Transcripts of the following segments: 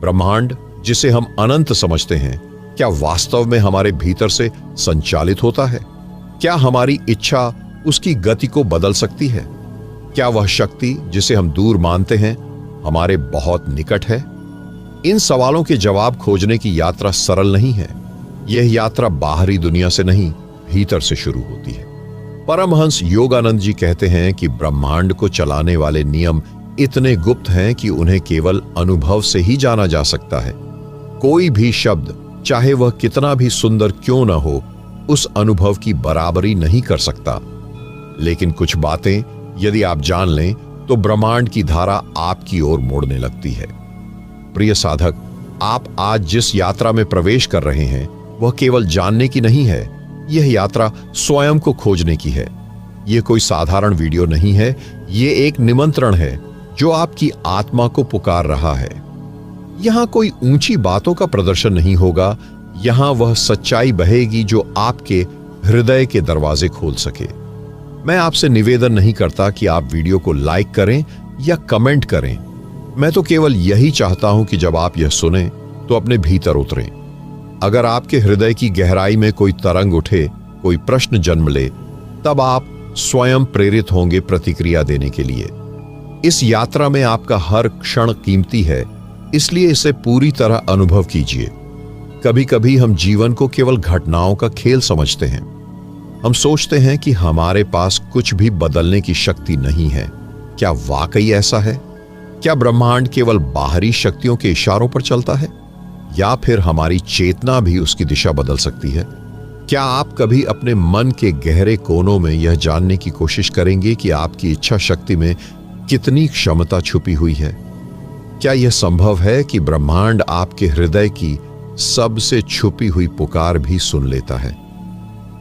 ब्रह्मांड जिसे हम अनंत समझते हैं, क्या वास्तव में हमारे भीतर से संचालित होता है? क्या हमारी इच्छा उसकी गति को बदल सकती है? क्या वह शक्ति जिसे हम दूर मानते हैं हमारे बहुत निकट है? इन सवालों के जवाब खोजने की यात्रा सरल नहीं है। यह यात्रा बाहरी दुनिया से नहीं, भीतर से शुरू होती है। परमहंस योगानंद जी कहते हैं कि ब्रह्मांड को चलाने वाले नियम इतने गुप्त हैं कि उन्हें केवल अनुभव से ही जाना जा सकता है। कोई भी शब्द, चाहे वह कितना भी सुंदर क्यों न हो, उस अनुभव की बराबरी नहीं कर सकता। लेकिन कुछ बातें यदि आप जान लें तो ब्रह्मांड की धारा आपकी ओर मोड़ने लगती है। प्रिय साधक, आप आज जिस यात्रा में प्रवेश कर रहे हैं वह केवल जानने की नहीं है, यह यात्रा स्वयं को खोजने की है। यह कोई साधारण वीडियो नहीं है, यह एक निमंत्रण है जो आपकी आत्मा को पुकार रहा है। यहां कोई ऊंची बातों का प्रदर्शन नहीं होगा, यहां वह सच्चाई बहेगी जो आपके हृदय के दरवाजे खोल सके। मैं आपसे निवेदन नहीं करता कि आप वीडियो को लाइक करें या कमेंट करें। मैं तो केवल यही चाहता हूं कि जब आप यह सुनें तो अपने भीतर उतरें। अगर आपके हृदय की गहराई में कोई तरंग उठे, कोई प्रश्न जन्म ले, तब आप स्वयं प्रेरित होंगे प्रतिक्रिया देने के लिए। इस यात्रा में आपका हर क्षण कीमती है, इसलिए इसे पूरी तरह अनुभव कीजिए। कभी कभी हम जीवन को केवल घटनाओं का खेल समझते हैं। हम सोचते हैं कि हमारे पास कुछ भी बदलने की शक्ति नहीं है। क्या वाकई ऐसा है? क्या ब्रह्मांड केवल बाहरी शक्तियों के इशारों पर चलता है, या फिर हमारी चेतना भी उसकी दिशा बदल सकती है? क्या आप कभी अपने मन के गहरे कोनों में यह जानने की कोशिश करेंगे कि आपकी इच्छा शक्ति में कितनी क्षमता छुपी हुई है? क्या यह संभव है कि ब्रह्मांड आपके हृदय की सबसे छुपी हुई पुकार भी सुन लेता है?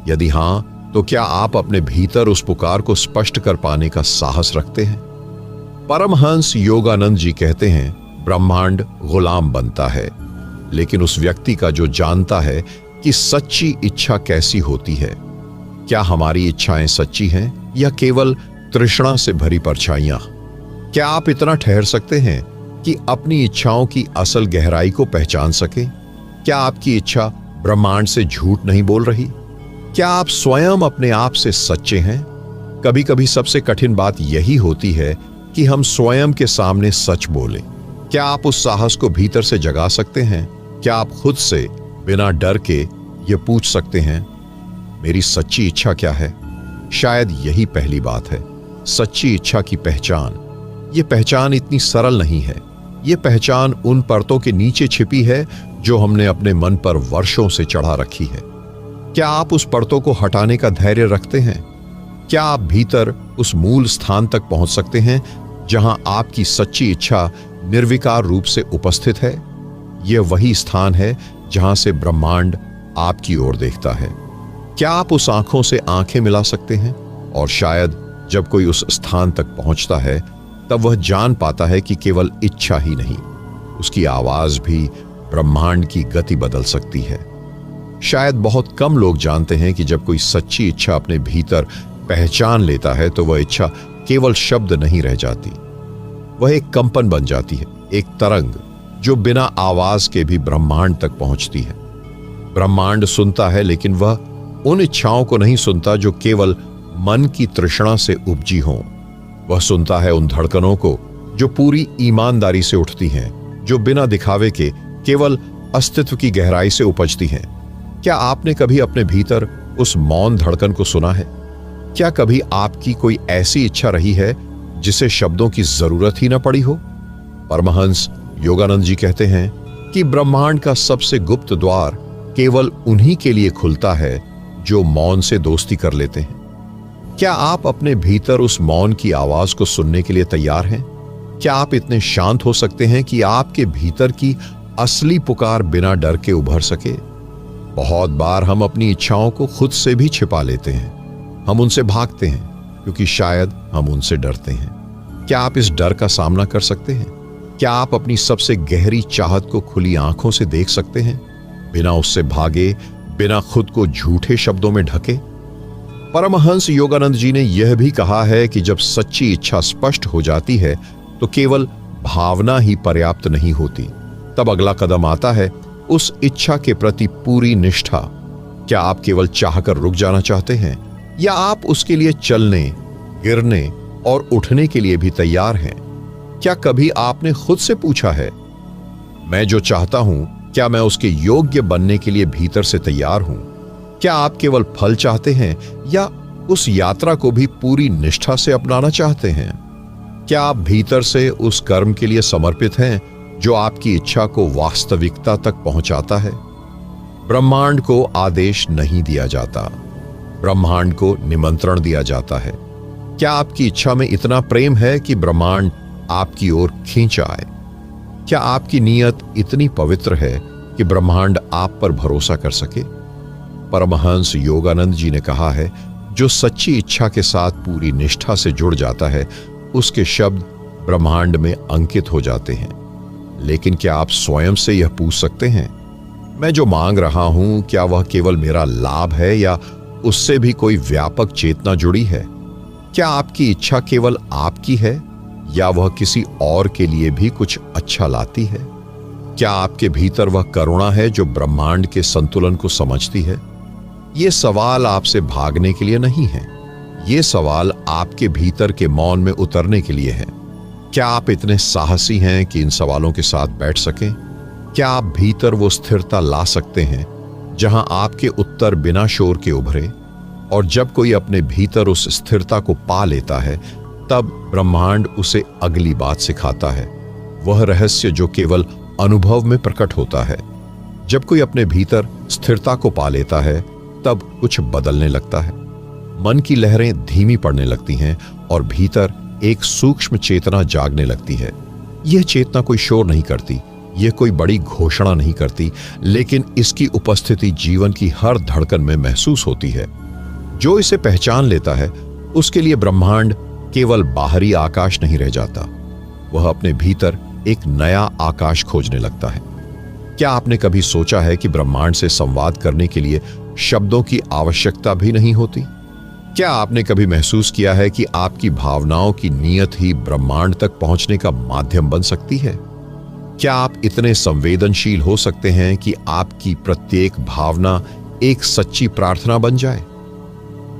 यदि हां, तो क्या आप अपने भीतर उस पुकार को स्पष्ट कर पाने का साहस रखते हैं? परमहंस योगानंद जी कहते हैं, ब्रह्मांड गुलाम बनता है, लेकिन उस व्यक्ति का जो जानता है कि सच्ची इच्छा कैसी होती है। क्या हमारी इच्छाएं सच्ची हैं या केवल तृष्णा से भरी परछाइयां? क्या आप इतना ठहर सकते हैं कि अपनी इच्छाओं की असल गहराई को पहचान सके? क्या आपकी इच्छा ब्रह्मांड से झूठ नहीं बोल रही? क्या आप स्वयं अपने आप से सच्चे हैं? कभी कभी सबसे कठिन बात यही होती है कि हम स्वयं के सामने सच बोलें। क्या आप उस साहस को भीतर से जगा सकते हैं? क्या आप खुद से बिना डर के ये पूछ सकते हैं, मेरी सच्ची इच्छा क्या है? शायद यही पहली बात है, सच्ची इच्छा की पहचान। ये पहचान इतनी सरल नहीं है। ये पहचान उन परतों के नीचे छिपी है जो हमने अपने मन पर वर्षों से चढ़ा रखी है। क्या आप उस परतों को हटाने का धैर्य रखते हैं? क्या आप भीतर उस मूल स्थान तक पहुंच सकते हैं जहां आपकी सच्ची इच्छा निर्विकार रूप से उपस्थित है? यह वही स्थान है जहां से ब्रह्मांड आपकी ओर देखता है। क्या आप उस आंखों से आंखें मिला सकते हैं? और शायद जब कोई उस स्थान तक पहुंचता है तब वह जान पाता है कि केवल इच्छा ही नहीं, उसकी आवाज भी ब्रह्मांड की गति बदल सकती है। शायद बहुत कम लोग जानते हैं कि जब कोई सच्ची इच्छा अपने भीतर पहचान लेता है तो वह इच्छा केवल शब्द नहीं रह जाती, वह एक कंपन बन जाती है, एक तरंग जो बिना आवाज के भी ब्रह्मांड तक पहुंचती है। ब्रह्मांड सुनता है, लेकिन वह उन इच्छाओं को नहीं सुनता जो केवल मन की तृष्णा से उपजी हों। वह सुनता है उन धड़कनों को जो पूरी ईमानदारी से उठती हैं, जो बिना दिखावे के केवल अस्तित्व की गहराई से उपजती हैं। क्या आपने कभी अपने भीतर उस मौन धड़कन को सुना है? क्या कभी आपकी कोई ऐसी इच्छा रही है जिसे शब्दों की जरूरत ही न पड़ी हो? परमहंस योगानंद जी कहते हैं कि ब्रह्मांड का सबसे गुप्त द्वार केवल उन्हीं के लिए खुलता है जो मौन से दोस्ती कर लेते हैं। क्या आप अपने भीतर उस मौन की आवाज को सुनने के लिए तैयार हैं? क्या आप इतने शांत हो सकते हैं कि आपके भीतर की असली पुकार बिना डर के उभर सके? बहुत बार हम अपनी इच्छाओं को खुद से भी छिपा लेते हैं। हम उनसे भागते हैं क्योंकि शायद हम उनसे डरते हैं। क्या आप इस डर का सामना कर सकते हैं? क्या आप अपनी सबसे गहरी चाहत को खुली आंखों से देख सकते हैं, बिना उससे भागे, बिना खुद को झूठे शब्दों में ढके? परमहंस योगानंद जी ने यह भी कहा है कि जब सच्ची इच्छा स्पष्ट हो जाती है तो केवल भावना ही पर्याप्त नहीं होती, तब अगला कदम आता है उस इच्छा के प्रति पूरी निष्ठा। क्या आप केवल चाहकर रुक जाना चाहते हैं या आप उसके लिए चलने, गिरने और उठने के लिए भी तैयार हैं? क्या कभी आपने खुद से पूछा है, मैं जो चाहता हूं, क्या मैं उसके योग्य बनने के लिए भीतर से तैयार हूं? क्या आप केवल फल चाहते हैं या उस यात्रा को भी पूरी निष्ठा से अपनाना चाहते हैं? क्या आप भीतर से उस कर्म के लिए समर्पित हैं जो आपकी इच्छा को वास्तविकता तक पहुंचाता है? ब्रह्मांड को आदेश नहीं दिया जाता, ब्रह्मांड को निमंत्रण दिया जाता है। क्या आपकी इच्छा में इतना प्रेम है कि ब्रह्मांड आपकी ओर खींच आए? क्या आपकी नीयत इतनी पवित्र है कि ब्रह्मांड आप पर भरोसा कर सके? परमहंस योगानंद जी ने कहा है, जो सच्ची इच्छा के साथ पूरी निष्ठा से जुड़ जाता है, उसके शब्द ब्रह्मांड में अंकित हो जाते हैं। लेकिन क्या आप स्वयं से यह पूछ सकते हैं, मैं जो मांग रहा हूं, क्या वह केवल मेरा लाभ है या उससे भी कोई व्यापक चेतना जुड़ी है? क्या आपकी इच्छा केवल आपकी है या वह किसी और के लिए भी कुछ अच्छा लाती है? क्या आपके भीतर वह करुणा है जो ब्रह्मांड के संतुलन को समझती है? ये सवाल आपसे भागने के लिए नहीं है, ये सवाल आपके भीतर के मौन में उतरने के लिए है। क्या आप इतने साहसी हैं कि इन सवालों के साथ बैठ सकें? क्या आप भीतर वो स्थिरता ला सकते हैं जहां आपके उत्तर बिना शोर के उभरे? और जब कोई अपने भीतर उस स्थिरता को पा लेता है, तब ब्रह्मांड उसे अगली बात सिखाता है, वह रहस्य जो केवल अनुभव में प्रकट होता है। जब कोई अपने भीतर स्थिरता को पा लेता है, तब कुछ बदलने लगता है। मन की लहरें धीमी पड़ने लगती हैं और भीतर एक सूक्ष्म चेतना जागने लगती है। यह चेतना कोई शोर नहीं करती, यह कोई बड़ी घोषणा नहीं करती, लेकिन इसकी उपस्थिति जीवन की हर धड़कन में महसूस होती है। जो इसे पहचान लेता है, उसके लिए ब्रह्मांड केवल बाहरी आकाश नहीं रह जाता, वह अपने भीतर एक नया आकाश खोजने लगता है। क्या आपने कभी सोचा है कि ब्रह्मांड से संवाद करने के लिए शब्दों की आवश्यकता भी नहीं होती? क्या आपने कभी महसूस किया है कि आपकी भावनाओं की नीयत ही ब्रह्मांड तक पहुंचने का माध्यम बन सकती है? क्या आप इतने संवेदनशील हो सकते हैं कि आपकी प्रत्येक भावना एक सच्ची प्रार्थना बन जाए?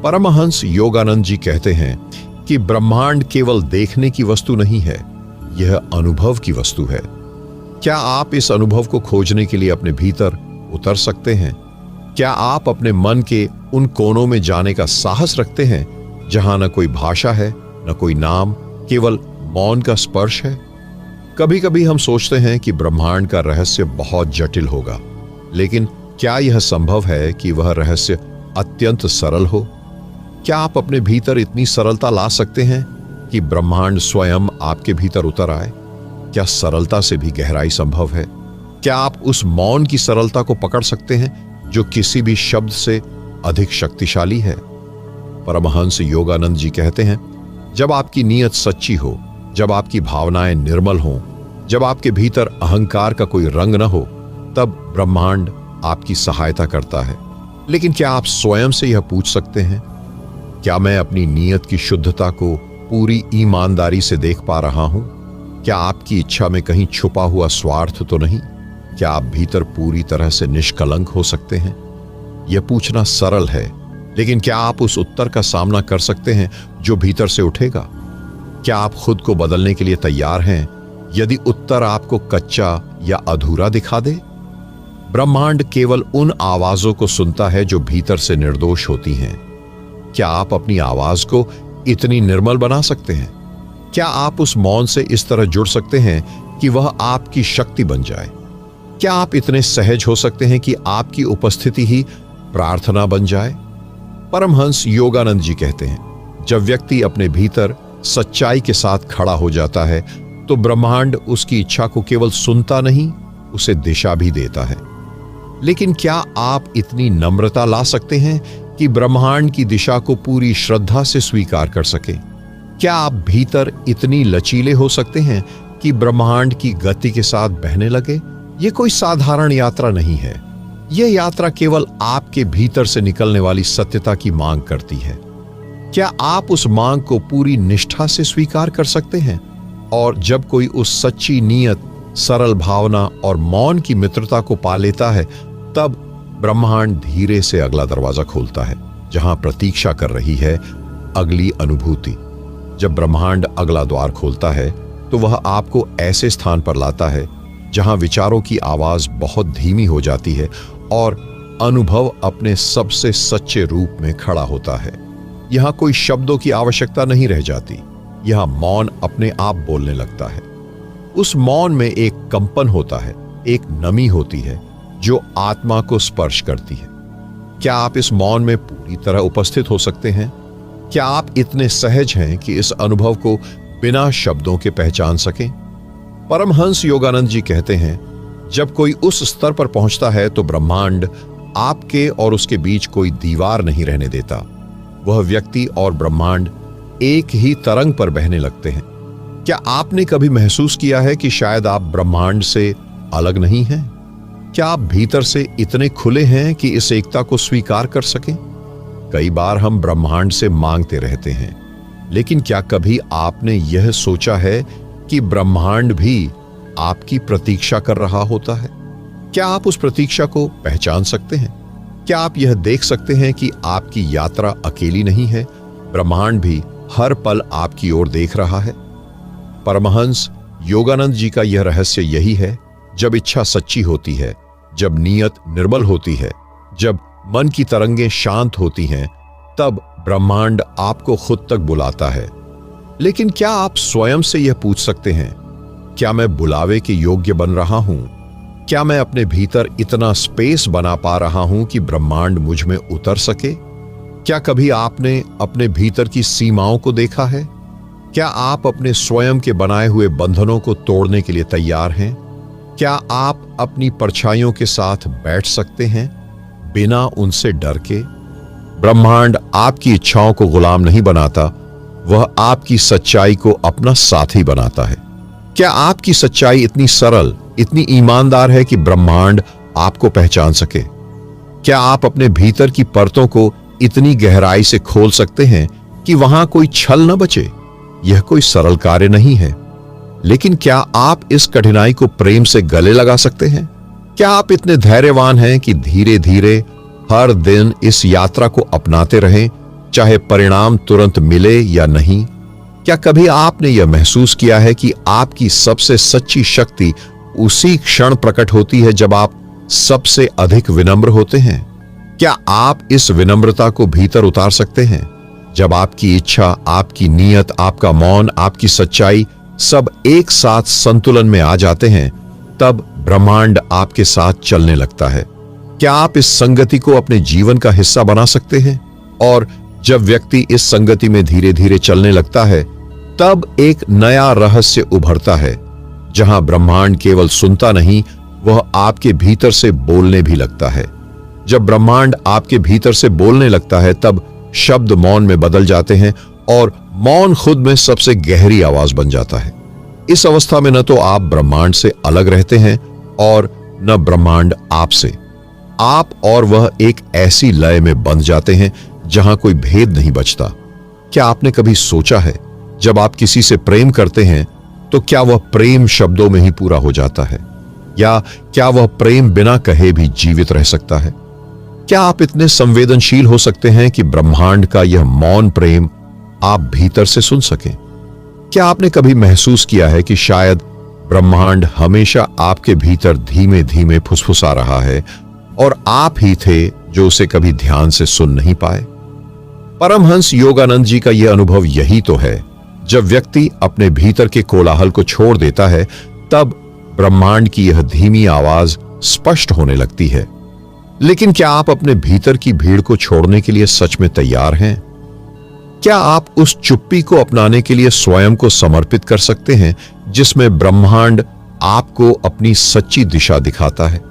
परमहंस योगानंद जी कहते हैं कि ब्रह्मांड केवल देखने की वस्तु नहीं है, यह अनुभव की वस्तु है। क्या आप इस अनुभव को खोजने के लिए अपने भीतर उतर सकते हैं? क्या आप अपने मन के उन कोनों में जाने का साहस रखते हैं जहां न कोई भाषा है, न कोई नाम, केवल मौन का स्पर्श है? कभी कभी हम सोचते हैं कि ब्रह्मांड का रहस्य बहुत जटिल होगा, लेकिन क्या यह संभव है कि वह रहस्य अत्यंत सरल हो? क्या आप अपने भीतर इतनी सरलता ला सकते हैं कि ब्रह्मांड स्वयं आपके भीतर उतर आए? क्या सरलता से भी गहराई संभव है? क्या आप उस मौन की सरलता को पकड़ सकते हैं जो किसी भी शब्द से अधिक शक्तिशाली है? परमहंस योगानंद जी कहते हैं, जब आपकी नीयत सच्ची हो, जब आपकी भावनाएं निर्मल हों, जब आपके भीतर अहंकार का कोई रंग न हो, तब ब्रह्मांड आपकी सहायता करता है। लेकिन क्या आप स्वयं से यह पूछ सकते हैं, क्या मैं अपनी नीयत की शुद्धता को पूरी ईमानदारी से देख पा रहा हूं? क्या आपकी इच्छा में कहीं छुपा हुआ स्वार्थ तो नहीं? क्या आप भीतर पूरी तरह से निष्कलंक हो सकते हैं? यह पूछना सरल है, लेकिन क्या आप उस उत्तर का सामना कर सकते हैं जो भीतर से उठेगा? क्या आप खुद को बदलने के लिए तैयार हैं यदि उत्तर आपको कच्चा या अधूरा दिखा दे? ब्रह्मांड केवल उन आवाजों को सुनता है जो भीतर से निर्दोष होती हैं। क्या आप अपनी आवाज को इतनी निर्मल बना सकते हैं? क्या आप उस मौन से इस तरह जुड़ सकते हैं कि वह आपकी शक्ति बन जाए? क्या आप इतने सहज हो सकते हैं कि आपकी उपस्थिति ही प्रार्थना बन जाए? परमहंस योगानंद जी कहते हैं, जब व्यक्ति अपने भीतर सच्चाई के साथ खड़ा हो जाता है, तो ब्रह्मांड उसकी इच्छा को केवल सुनता नहीं, उसे दिशा भी देता है। लेकिन क्या आप इतनी नम्रता ला सकते हैं कि ब्रह्मांड की दिशा को पूरी श्रद्धा से स्वीकार कर सके? क्या आप भीतर इतनी लचीले हो सकते हैं कि ब्रह्मांड की गति के साथ बहने लगे? यह कोई साधारण यात्रा नहीं है, यह यात्रा केवल आपके भीतर से निकलने वाली सत्यता की मांग करती है। क्या आप उस मांग को पूरी निष्ठा से स्वीकार कर सकते हैं? और जब कोई उस सच्ची नीयत, सरल भावना और मौन की मित्रता को पा लेता है, तब ब्रह्मांड धीरे से अगला दरवाजा खोलता है, जहां प्रतीक्षा कर रही है अगली अनुभूति। जब ब्रह्मांड अगला द्वार खोलता है तो वह आपको ऐसे स्थान पर लाता है जहां विचारों की आवाज बहुत धीमी हो जाती है और अनुभव अपने सबसे सच्चे रूप में खड़ा होता है। यहां कोई शब्दों की आवश्यकता नहीं रह जाती। यहां मौन अपने आप बोलने लगता है। उस मौन में एक कंपन होता है, एक नमी होती है जो आत्मा को स्पर्श करती है। क्या आप इस मौन में पूरी तरह उपस्थित हो सकते हैं? क्या आप इतने सहज हैं कि इस अनुभव को बिना शब्दों के पहचान सकें? परमहंस योगानंद जी कहते हैं, जब कोई उस स्तर पर पहुंचता है तो ब्रह्मांड आपके और उसके बीच कोई दीवार नहीं रहने देता। वह व्यक्ति और ब्रह्मांड एक ही तरंग पर बहने लगते हैं। क्या आपने कभी महसूस किया है कि शायद आप ब्रह्मांड से अलग नहीं हैं? क्या आप भीतर से इतने खुले हैं कि इस एकता को स्वीकार कर सकें? कई बार हम ब्रह्मांड से मांगते रहते हैं, लेकिन क्या कभी आपने यह सोचा है कि ब्रह्मांड भी आपकी प्रतीक्षा कर रहा होता है? क्या आप उस प्रतीक्षा को पहचान सकते हैं? क्या आप यह देख सकते हैं कि आपकी यात्रा अकेली नहीं है? ब्रह्मांड भी हर पल आपकी ओर देख रहा है। परमहंस योगानंद जी का यह रहस्य यही है, जब इच्छा सच्ची होती है, जब नीयत निर्मल होती है, जब मन की तरंगें शांत होती हैं, तब ब्रह्मांड आपको खुद तक बुलाता है। लेकिन क्या आप स्वयं से यह पूछ सकते हैं, क्या मैं बुलावे के योग्य बन रहा हूं? क्या मैं अपने भीतर इतना स्पेस बना पा रहा हूं कि ब्रह्मांड मुझ में उतर सके? क्या कभी आपने अपने भीतर की सीमाओं को देखा है? क्या आप अपने स्वयं के बनाए हुए बंधनों को तोड़ने के लिए तैयार हैं? क्या आप अपनी परछाइयों के साथ बैठ सकते हैं बिना उनसे डर के? ब्रह्मांड आपकी इच्छाओं को गुलाम नहीं बनाता, वह आपकी सच्चाई को अपना साथी बनाता है। क्या आपकी सच्चाई इतनी सरल, इतनी ईमानदार है कि ब्रह्मांड आपको पहचान सके? क्या आप अपने भीतर की परतों को इतनी गहराई से खोल सकते हैं कि वहां कोई छल न बचे? यह कोई सरल कार्य नहीं है, लेकिन क्या आप इस कठिनाई को प्रेम से गले लगा सकते हैं? क्या आप इतने धैर्यवान हैं कि धीरे धीरे हर दिन इस यात्रा को अपनाते रहें, चाहे परिणाम तुरंत मिले या नहीं? क्या कभी आपने यह महसूस किया है कि आपकी सबसे सच्ची शक्ति उसी क्षण प्रकट होती है जब आप सबसे अधिक विनम्र होते हैं? क्या आप इस विनम्रता को भीतर उतार सकते हैं? जब आपकी इच्छा, आपकी नीयत, आपका मौन, आपकी सच्चाई सब एक साथ संतुलन में आ जाते हैं, तब ब्रह्मांड आपके साथ चलने लगता है। क्या आप इस संगति को अपने जीवन का हिस्सा बना सकते हैं? और जब व्यक्ति इस संगति में धीरे धीरे चलने लगता है, तब एक नया रहस्य उभरता है, जहां ब्रह्मांड केवल सुनता नहीं, वह आपके भीतर से बोलने भी लगता है। जब ब्रह्मांड आपके भीतर से बोलने लगता है, तब शब्द मौन में बदल जाते हैं और मौन खुद में सबसे गहरी आवाज बन जाता है। इस अवस्था में न तो आप ब्रह्मांड से अलग रहते हैं और न ब्रह्मांड आपसे। आप और वह एक ऐसी लय में बंध जाते हैं जहां कोई भेद नहीं बचता। क्या आपने कभी सोचा है, जब आप किसी से प्रेम करते हैं तो क्या वह प्रेम शब्दों में ही पूरा हो जाता है, या क्या वह प्रेम बिना कहे भी जीवित रह सकता है? क्या आप इतने संवेदनशील हो सकते हैं कि ब्रह्मांड का यह मौन प्रेम आप भीतर से सुन सकें? क्या आपने कभी महसूस किया है कि शायद ब्रह्मांड हमेशा आपके भीतर धीमे धीमे फुसफुसा रहा है और आप ही थे जो उसे कभी ध्यान से सुन नहीं पाए? परमहंस योगानंद जी का यह अनुभव यही तो है। जब व्यक्ति अपने भीतर के कोलाहल को छोड़ देता है, तब ब्रह्मांड की यह धीमी आवाज स्पष्ट होने लगती है। लेकिन क्या आप अपने भीतर की भीड़ को छोड़ने के लिए सच में तैयार हैं? क्या आप उस चुप्पी को अपनाने के लिए स्वयं को समर्पित कर सकते हैं, जिसमें ब्रह्मांड आपको अपनी सच्ची दिशा दिखाता है?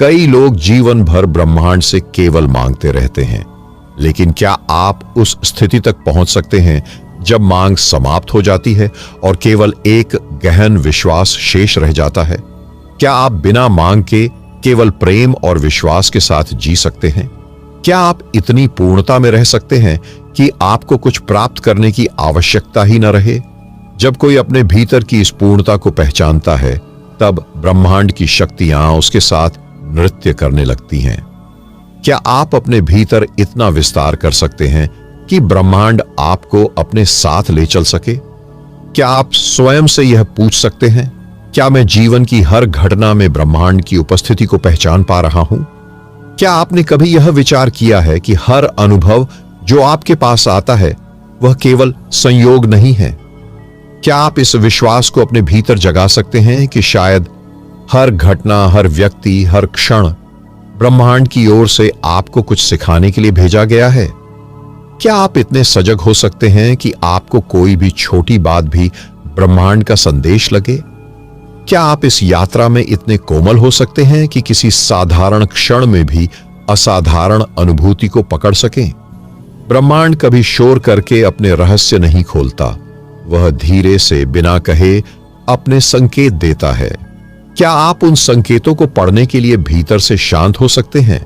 कई लोग जीवन भर ब्रह्मांड से केवल मांगते रहते हैं, लेकिन क्या आप उस स्थिति तक पहुंच सकते हैं जब मांग समाप्त हो जाती है और केवल एक गहन विश्वास शेष रह जाता है? क्या आप बिना मांग के केवल प्रेम और विश्वास के साथ जी सकते हैं? क्या आप इतनी पूर्णता में रह सकते हैं कि आपको कुछ प्राप्त करने की आवश्यकता ही न रहे? जब कोई अपने भीतर की इस पूर्णता को पहचानता है, तब ब्रह्मांड की शक्तियां उसके साथ नृत्य करने लगती हैं। क्या आप अपने भीतर इतना विस्तार कर सकते हैं कि ब्रह्मांड आपको अपने साथ ले चल सके? क्या आप स्वयं से यह पूछ सकते हैं, क्या मैं जीवन की हर घटना में ब्रह्मांड की उपस्थिति को पहचान पा रहा हूं? क्या आपने कभी यह विचार किया है कि हर अनुभव जो आपके पास आता है वह केवल संयोग नहीं है? क्या आप इस विश्वास को अपने भीतर जगा सकते हैं कि शायद हर घटना, हर व्यक्ति, हर क्षण ब्रह्मांड की ओर से आपको कुछ सिखाने के लिए भेजा गया है? क्या आप इतने सजग हो सकते हैं कि आपको कोई भी छोटी बात भी ब्रह्मांड का संदेश लगे? क्या आप इस यात्रा में इतने कोमल हो सकते हैं कि किसी साधारण क्षण में भी असाधारण अनुभूति को पकड़ सकें? ब्रह्मांड कभी शोर करके अपने रहस्य नहीं खोलता, वह धीरे से बिना कहे अपने संकेत देता है। क्या आप उन संकेतों को पढ़ने के लिए भीतर से शांत हो सकते हैं?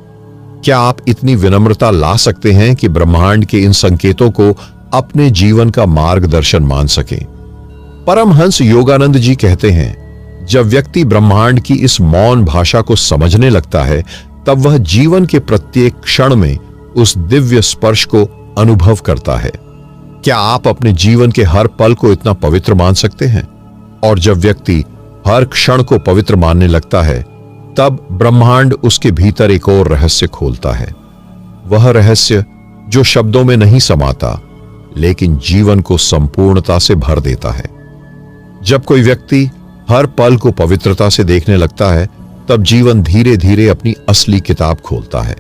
क्या आप इतनी विनम्रता ला सकते हैं कि ब्रह्मांड के इन संकेतों को अपने जीवन का मार्गदर्शन मान सकें? परमहंस योगानंद जी कहते हैं, जब व्यक्ति ब्रह्मांड की इस मौन भाषा को समझने लगता है, तब वह जीवन के प्रत्येक क्षण में उस दिव्य स्पर्श को अनुभव करता है। क्या आप अपने जीवन के हर पल को इतना पवित्र मान सकते हैं? और जब व्यक्ति हर क्षण को पवित्र मानने लगता है, तब ब्रह्मांड उसके भीतर एक और रहस्य खोलता है। वह रहस्य जो शब्दों में नहीं समाता, लेकिन जीवन को संपूर्णता से भर देता है। जब कोई व्यक्ति हर पल को पवित्रता से देखने लगता है, तब जीवन धीरे धीरे अपनी असली किताब खोलता है।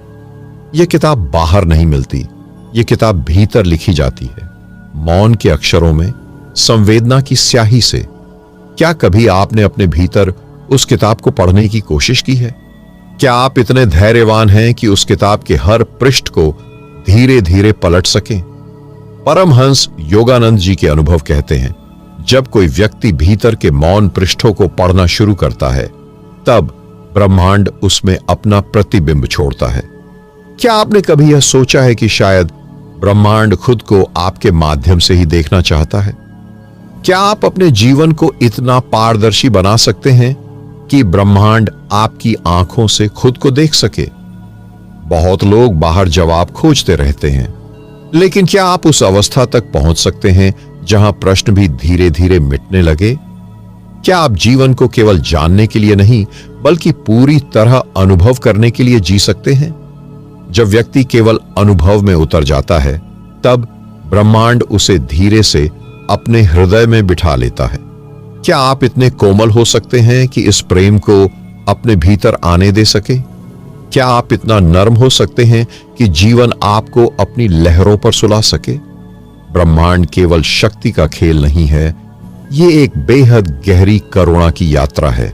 यह किताब बाहर नहीं मिलती, यह किताब भीतर लिखी जाती है, मौन के अक्षरों में, संवेदना की स्याही से। क्या कभी आपने अपने भीतर उस किताब को पढ़ने की कोशिश की है? क्या आप इतने धैर्यवान हैं कि उस किताब के हर पृष्ठ को धीरे धीरे पलट सकें? परमहंस योगानंद जी के अनुभव कहते हैं, जब कोई व्यक्ति भीतर के मौन पृष्ठों को पढ़ना शुरू करता है, तब ब्रह्मांड उसमें अपना प्रतिबिंब छोड़ता है। क्या आपने कभी यह सोचा है कि शायद ब्रह्मांड खुद को आपके माध्यम से ही देखना चाहता है? क्या आप अपने जीवन को इतना पारदर्शी बना सकते हैं कि ब्रह्मांड आपकी आंखों से खुद को देख सके? बहुत लोग बाहर जवाब खोजते रहते हैं, लेकिन क्या आप उस अवस्था तक पहुंच सकते हैं जहां प्रश्न भी धीरे धीरे मिटने लगे? क्या आप जीवन को केवल जानने के लिए नहीं, बल्कि पूरी तरह अनुभव करने के लिए जी सकते हैं? जब व्यक्ति केवल अनुभव में उतर जाता है, तब ब्रह्मांड उसे धीरे से अपने हृदय में बिठा लेता है। क्या आप इतने कोमल हो सकते हैं कि इस प्रेम को अपने भीतर आने दे सके? क्या आप इतना नर्म हो सकते हैं कि जीवन आपको अपनी लहरों पर सुला सके? ब्रह्मांड केवल शक्ति का खेल नहीं है, ये एक बेहद गहरी करुणा की यात्रा है।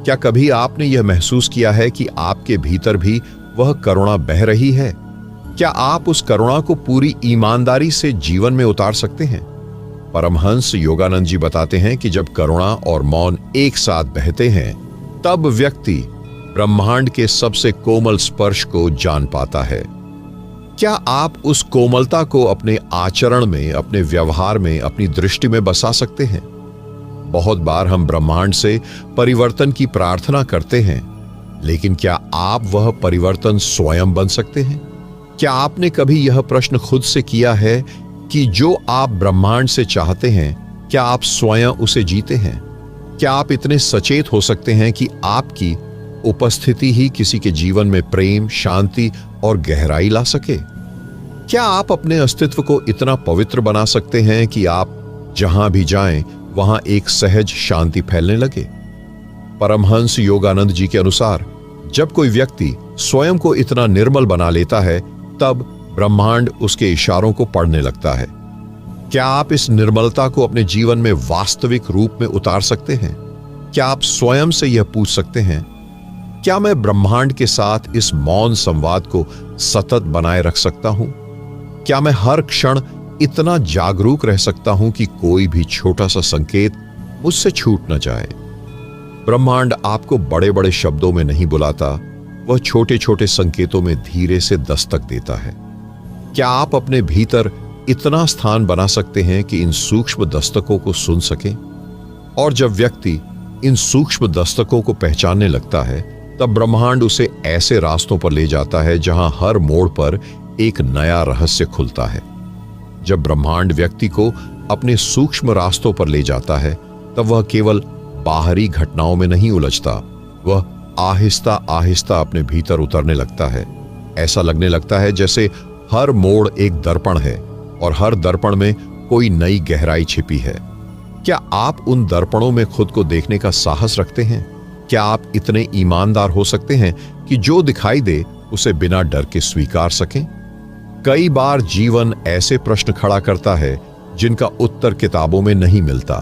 क्या कभी आपने यह महसूस किया है कि आपके भीतर भी वह करुणा बह रही है? क्या आप उस करुणा को पूरी ईमानदारी से जीवन में उतार सकते हैं? परमहंस योगानंद जी बताते हैं कि जब करुणा और मौन एक साथ बहते हैं, तब व्यक्ति ब्रह्मांड के सबसे कोमल स्पर्श को जान पाता है। क्या आप उस कोमलता को अपने आचरण में, अपने व्यवहार में, अपनी दृष्टि में बसा सकते हैं? बहुत बार हम ब्रह्मांड से परिवर्तन की प्रार्थना करते हैं, लेकिन क्या आप वह परिवर्तन स्वयं बन सकते हैं? क्या आपने कभी यह प्रश्न खुद से किया है कि जो आप ब्रह्मांड से चाहते हैं, क्या आप स्वयं उसे जीते हैं? क्या आप इतने सचेत हो सकते हैं कि आपकी उपस्थिति ही किसी के जीवन में प्रेम, शांति और गहराई ला सके? क्या आप अपने अस्तित्व को इतना पवित्र बना सकते हैं कि आप जहां भी जाएं, वहां एक सहज शांति फैलने लगे? परमहंस योगानंद जी के अनुसार, जब कोई व्यक्ति स्वयं को इतना निर्मल बना लेता है, तब ब्रह्मांड उसके इशारों को पढ़ने लगता है। क्या आप इस निर्मलता को अपने जीवन में वास्तविक रूप में उतार सकते हैं? क्या आप स्वयं से यह पूछ सकते हैं, क्या मैं ब्रह्मांड के साथ इस मौन संवाद को सतत बनाए रख सकता हूं? क्या मैं हर क्षण इतना जागरूक रह सकता हूं कि कोई भी छोटा सा संकेत मुझसे छूट न जाए? ब्रह्मांड आपको बड़े बड़े शब्दों में नहीं बुलाता, वह छोटे छोटे संकेतों में धीरे से दस्तक देता है। क्या आप अपने भीतर इतना स्थान बना सकते हैं कि इन सूक्ष्म दस्तकों को सुन सकें? और जब व्यक्ति इन सूक्ष्म दस्तकों को पहचानने लगता है, तब ब्रह्मांड उसे ऐसे रास्तों पर ले जाता है जहां हर मोड़ पर एक नया रहस्य खुलता है। जब ब्रह्मांड व्यक्ति को अपने सूक्ष्म रास्तों पर ले जाता है, तब वह केवल बाहरी घटनाओं में नहीं उलझता, वह आहिस्ता आहिस्ता अपने भीतर उतरने लगता है। ऐसा लगने लगता है जैसे हर मोड़ एक दर्पण है और हर दर्पण में कोई नई गहराई छिपी है। क्या आप उन दर्पणों में खुद को देखने का साहस रखते हैं? क्या आप इतने ईमानदार हो सकते हैं कि जो दिखाई दे उसे बिना डर के स्वीकार सकें? कई बार जीवन ऐसे प्रश्न खड़ा करता है जिनका उत्तर किताबों में नहीं मिलता।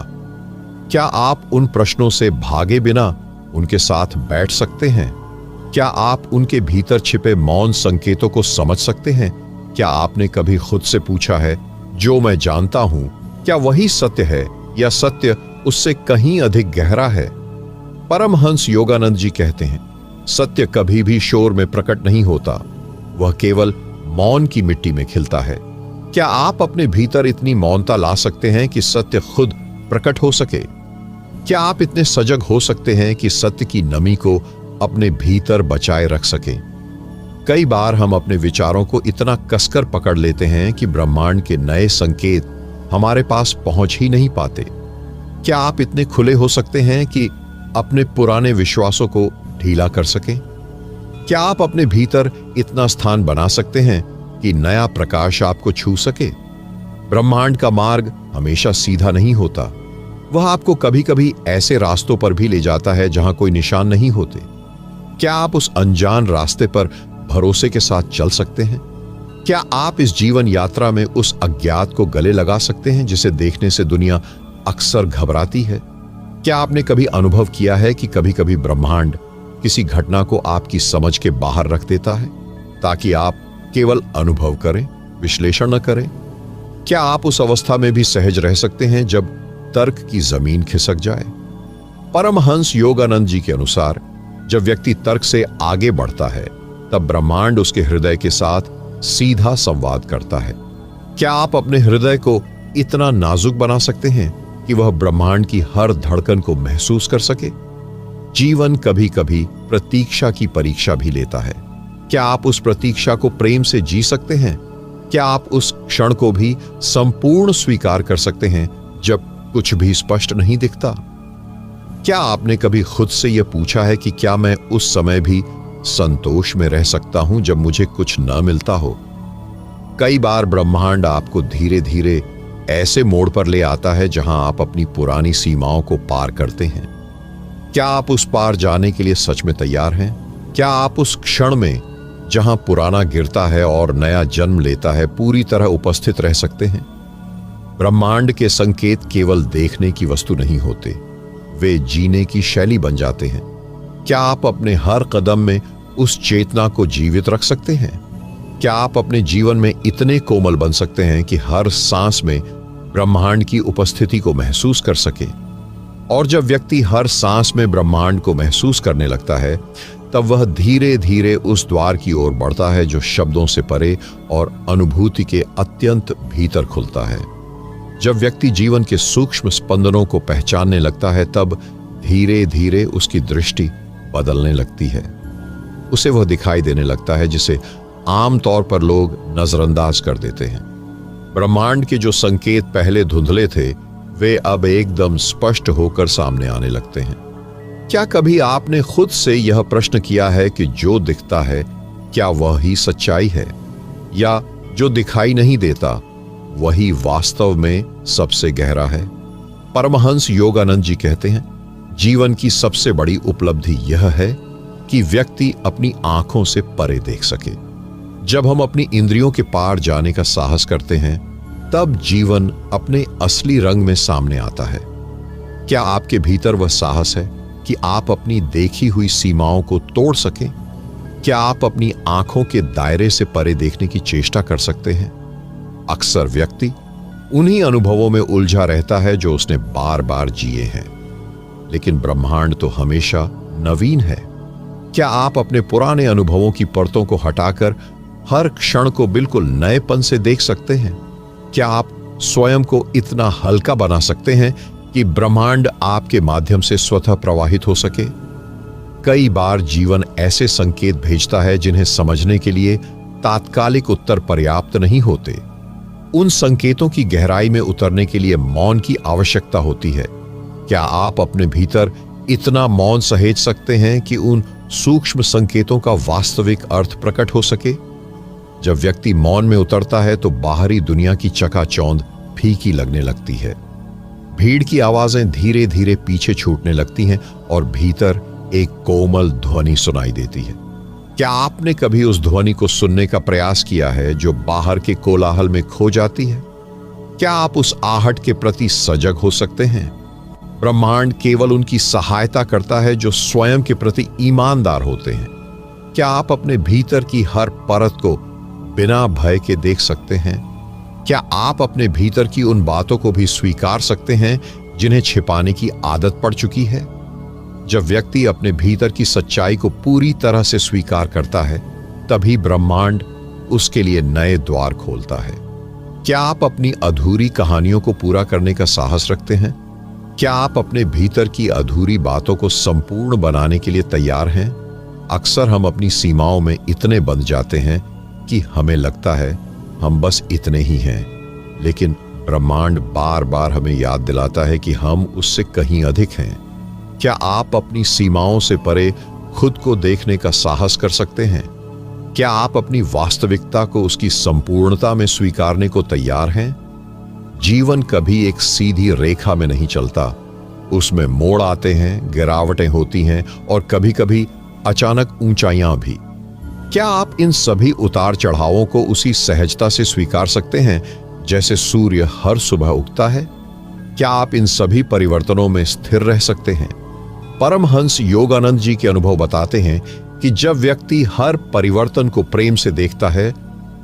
क्या आप उन प्रश्नों से भागे बिना उनके साथ बैठ सकते हैं? क्या आप उनके भीतर छिपे मौन संकेतों को समझ सकते हैं? क्या आपने कभी खुद से पूछा है, जो मैं जानता हूं, क्या वही सत्य है या सत्य उससे कहीं अधिक गहरा है? परमहंस योगानंद जी कहते हैं, सत्य कभी भी शोर में प्रकट नहीं होता, वह केवल मौन की मिट्टी में खिलता है। क्या आप अपने भीतर इतनी मौनता ला सकते हैं कि सत्य खुद प्रकट हो सके? क्या आप इतने सजग हो सकते हैं कि सत्य की नमी को अपने भीतर बचाए रख सकें? कई बार हम अपने विचारों को इतना कसकर पकड़ लेते हैं कि ब्रह्मांड के नए संकेत हमारे पास पहुंच ही नहीं पाते। क्या आप इतने खुले हो सकते हैं कि अपने पुराने विश्वासों को ढीला कर सकें? क्या आप अपने भीतर इतना स्थान बना सकते हैं कि नया प्रकाश आपको छू सके? ब्रह्मांड का मार्ग हमेशा सीधा नहीं होता, वह आपको कभी कभी ऐसे रास्तों पर भी ले जाता है जहां कोई निशान नहीं होते। क्या आप उस अनजान रास्ते पर भरोसे के साथ चल सकते हैं? क्या आप इस जीवन यात्रा में उस अज्ञात को गले लगा सकते हैं जिसे देखने से दुनिया अक्सर घबराती है? क्या आपने कभी अनुभव किया है कि कभी कभी ब्रह्मांड किसी घटना को आपकी समझ के बाहर रख देता है ताकि आप केवल अनुभव करें, विश्लेषण न करें? क्या आप उस अवस्था में भी सहज रह सकते हैं जब तर्क की जमीन खिसक जाए? परमहंस योगानंद जी के अनुसार जब व्यक्ति तर्क से आगे बढ़ता है, तब ब्रह्मांड उसके हृदय के साथ सीधा संवाद करता है। क्या आप अपने हृदय को इतना नाजुक बना सकते हैं कि वह ब्रह्मांड की हर धड़कन को महसूस कर सके? जीवन कभी कभी प्रतीक्षा की परीक्षा भी लेता है। क्या आप उस प्रतीक्षा को प्रेम से जी सकते हैं? क्या आप उस क्षण को भी संपूर्ण स्वीकार कर सकते हैं जब कुछ भी स्पष्ट नहीं दिखता? क्या आपने कभी खुद से यह पूछा है कि क्या मैं उस समय भी संतोष में रह सकता हूं जब मुझे कुछ न मिलता हो? कई बार ब्रह्मांड आपको धीरे धीरे ऐसे मोड़ पर ले आता है जहां आप अपनी पुरानी सीमाओं को पार करते हैं। क्या आप उस पार जाने के लिए सच में तैयार हैं? क्या आप उस क्षण में जहां पुराना गिरता है और नया जन्म लेता है पूरी तरह उपस्थित रह सकते हैं? ब्रह्मांड के संकेत केवल देखने की वस्तु नहीं होते, वे जीने की शैली बन जाते हैं। क्या आप अपने हर कदम में उस चेतना को जीवित रख सकते हैं? क्या आप अपने जीवन में इतने कोमल बन सकते हैं कि हर सांस में ब्रह्मांड की उपस्थिति को महसूस कर सके? और जब व्यक्ति हर सांस में ब्रह्मांड को महसूस करने लगता है, तब वह धीरे धीरे उस द्वार की ओर बढ़ता है जो शब्दों से परे और अनुभूति के अत्यंत भीतर खुलता है। जब व्यक्ति जीवन के सूक्ष्म स्पंदनों को पहचानने लगता है, तब धीरे धीरे उसकी दृष्टि बदलने लगती है। उसे वह दिखाई देने लगता है जिसे आमतौर पर लोग नजरअंदाज कर देते हैं। ब्रह्मांड के जो संकेत पहले धुंधले थे, वे अब एकदम स्पष्ट होकर सामने आने लगते हैं। क्या कभी आपने खुद से यह प्रश्न किया है कि जो दिखता है क्या वह ही सच्चाई है, या जो दिखाई नहीं देता वही वास्तव में सबसे गहरा है? परमहंस योगानंद जी कहते हैं, जीवन की सबसे बड़ी उपलब्धि यह है कि व्यक्ति अपनी आंखों से परे देख सके। जब हम अपनी इंद्रियों के पार जाने का साहस करते हैं, तब जीवन अपने असली रंग में सामने आता है। क्या आपके भीतर वह साहस है कि आप अपनी देखी हुई सीमाओं को तोड़ सकें? क्या आप अपनी आंखों के दायरे से परे देखने की चेष्टा कर सकते हैं? अक्सर व्यक्ति उन्हीं अनुभवों में उलझा रहता है जो उसने बार बार जिए हैं, लेकिन ब्रह्मांड तो हमेशा नवीन है। क्या आप अपने पुराने अनुभवों की परतों को हटाकर हर क्षण को बिल्कुल नएपन से देख सकते हैं? क्या आप स्वयं को इतना हल्का बना सकते हैं कि ब्रह्मांड आपके माध्यम से स्वतः प्रवाहित हो सके। कई बार जीवन ऐसे संकेत भेजता है जिन्हें समझने के लिए तात्कालिक उत्तर पर्याप्त नहीं होते। उन संकेतों की गहराई में उतरने के लिए मौन की आवश्यकता होती है। क्या आप अपने भीतर इतना मौन सहेज सकते हैं कि उन सूक्ष्म संकेतों का वास्तविक अर्थ प्रकट हो सके? जब व्यक्ति मौन में उतरता है तो बाहरी दुनिया की चकाचौंध फीकी लगने लगती है। भीड़ की आवाजें धीरे धीरे पीछे छूटने लगती हैं और भीतर एक कोमल ध्वनि सुनाई देती है। क्या आपने कभी उस ध्वनि को सुनने का प्रयास किया है जो बाहर के कोलाहल में खो जाती है? क्या आप उस आहट के प्रति सजग हो सकते हैं? ब्रह्मांड केवल उनकी सहायता करता है जो स्वयं के प्रति ईमानदार होते हैं। क्या आप अपने भीतर की हर परत को बिना भय के देख सकते हैं? क्या आप अपने भीतर की उन बातों को भी स्वीकार सकते हैं जिन्हें छिपाने की आदत पड़ चुकी है? जब व्यक्ति अपने भीतर की सच्चाई को पूरी तरह से स्वीकार करता है, तभी ब्रह्मांड उसके लिए नए द्वार खोलता है। क्या आप अपनी अधूरी कहानियों को पूरा करने का साहस रखते हैं? क्या आप अपने भीतर की अधूरी बातों को संपूर्ण बनाने के लिए तैयार हैं? अक्सर हम अपनी सीमाओं में इतने बंध जाते हैं कि हमें लगता है हम बस इतने ही हैं, लेकिन ब्रह्मांड बार बार हमें याद दिलाता है कि हम उससे कहीं अधिक हैं। क्या आप अपनी सीमाओं से परे खुद को देखने का साहस कर सकते हैं? क्या आप अपनी वास्तविकता को उसकी संपूर्णता में स्वीकारने को तैयार हैं? जीवन कभी एक सीधी रेखा में नहीं चलता, उसमें मोड़ आते हैं, गिरावटें होती हैं और कभी कभी अचानक ऊंचाइयां भी। क्या आप इन सभी उतार चढ़ावों को उसी सहजता से स्वीकार सकते हैं जैसे सूर्य हर सुबह उगता है? क्या आप इन सभी परिवर्तनों में स्थिर रह सकते हैं? परमहंस योगानंद जी के अनुभव बताते हैं कि जब व्यक्ति हर परिवर्तन को प्रेम से देखता है,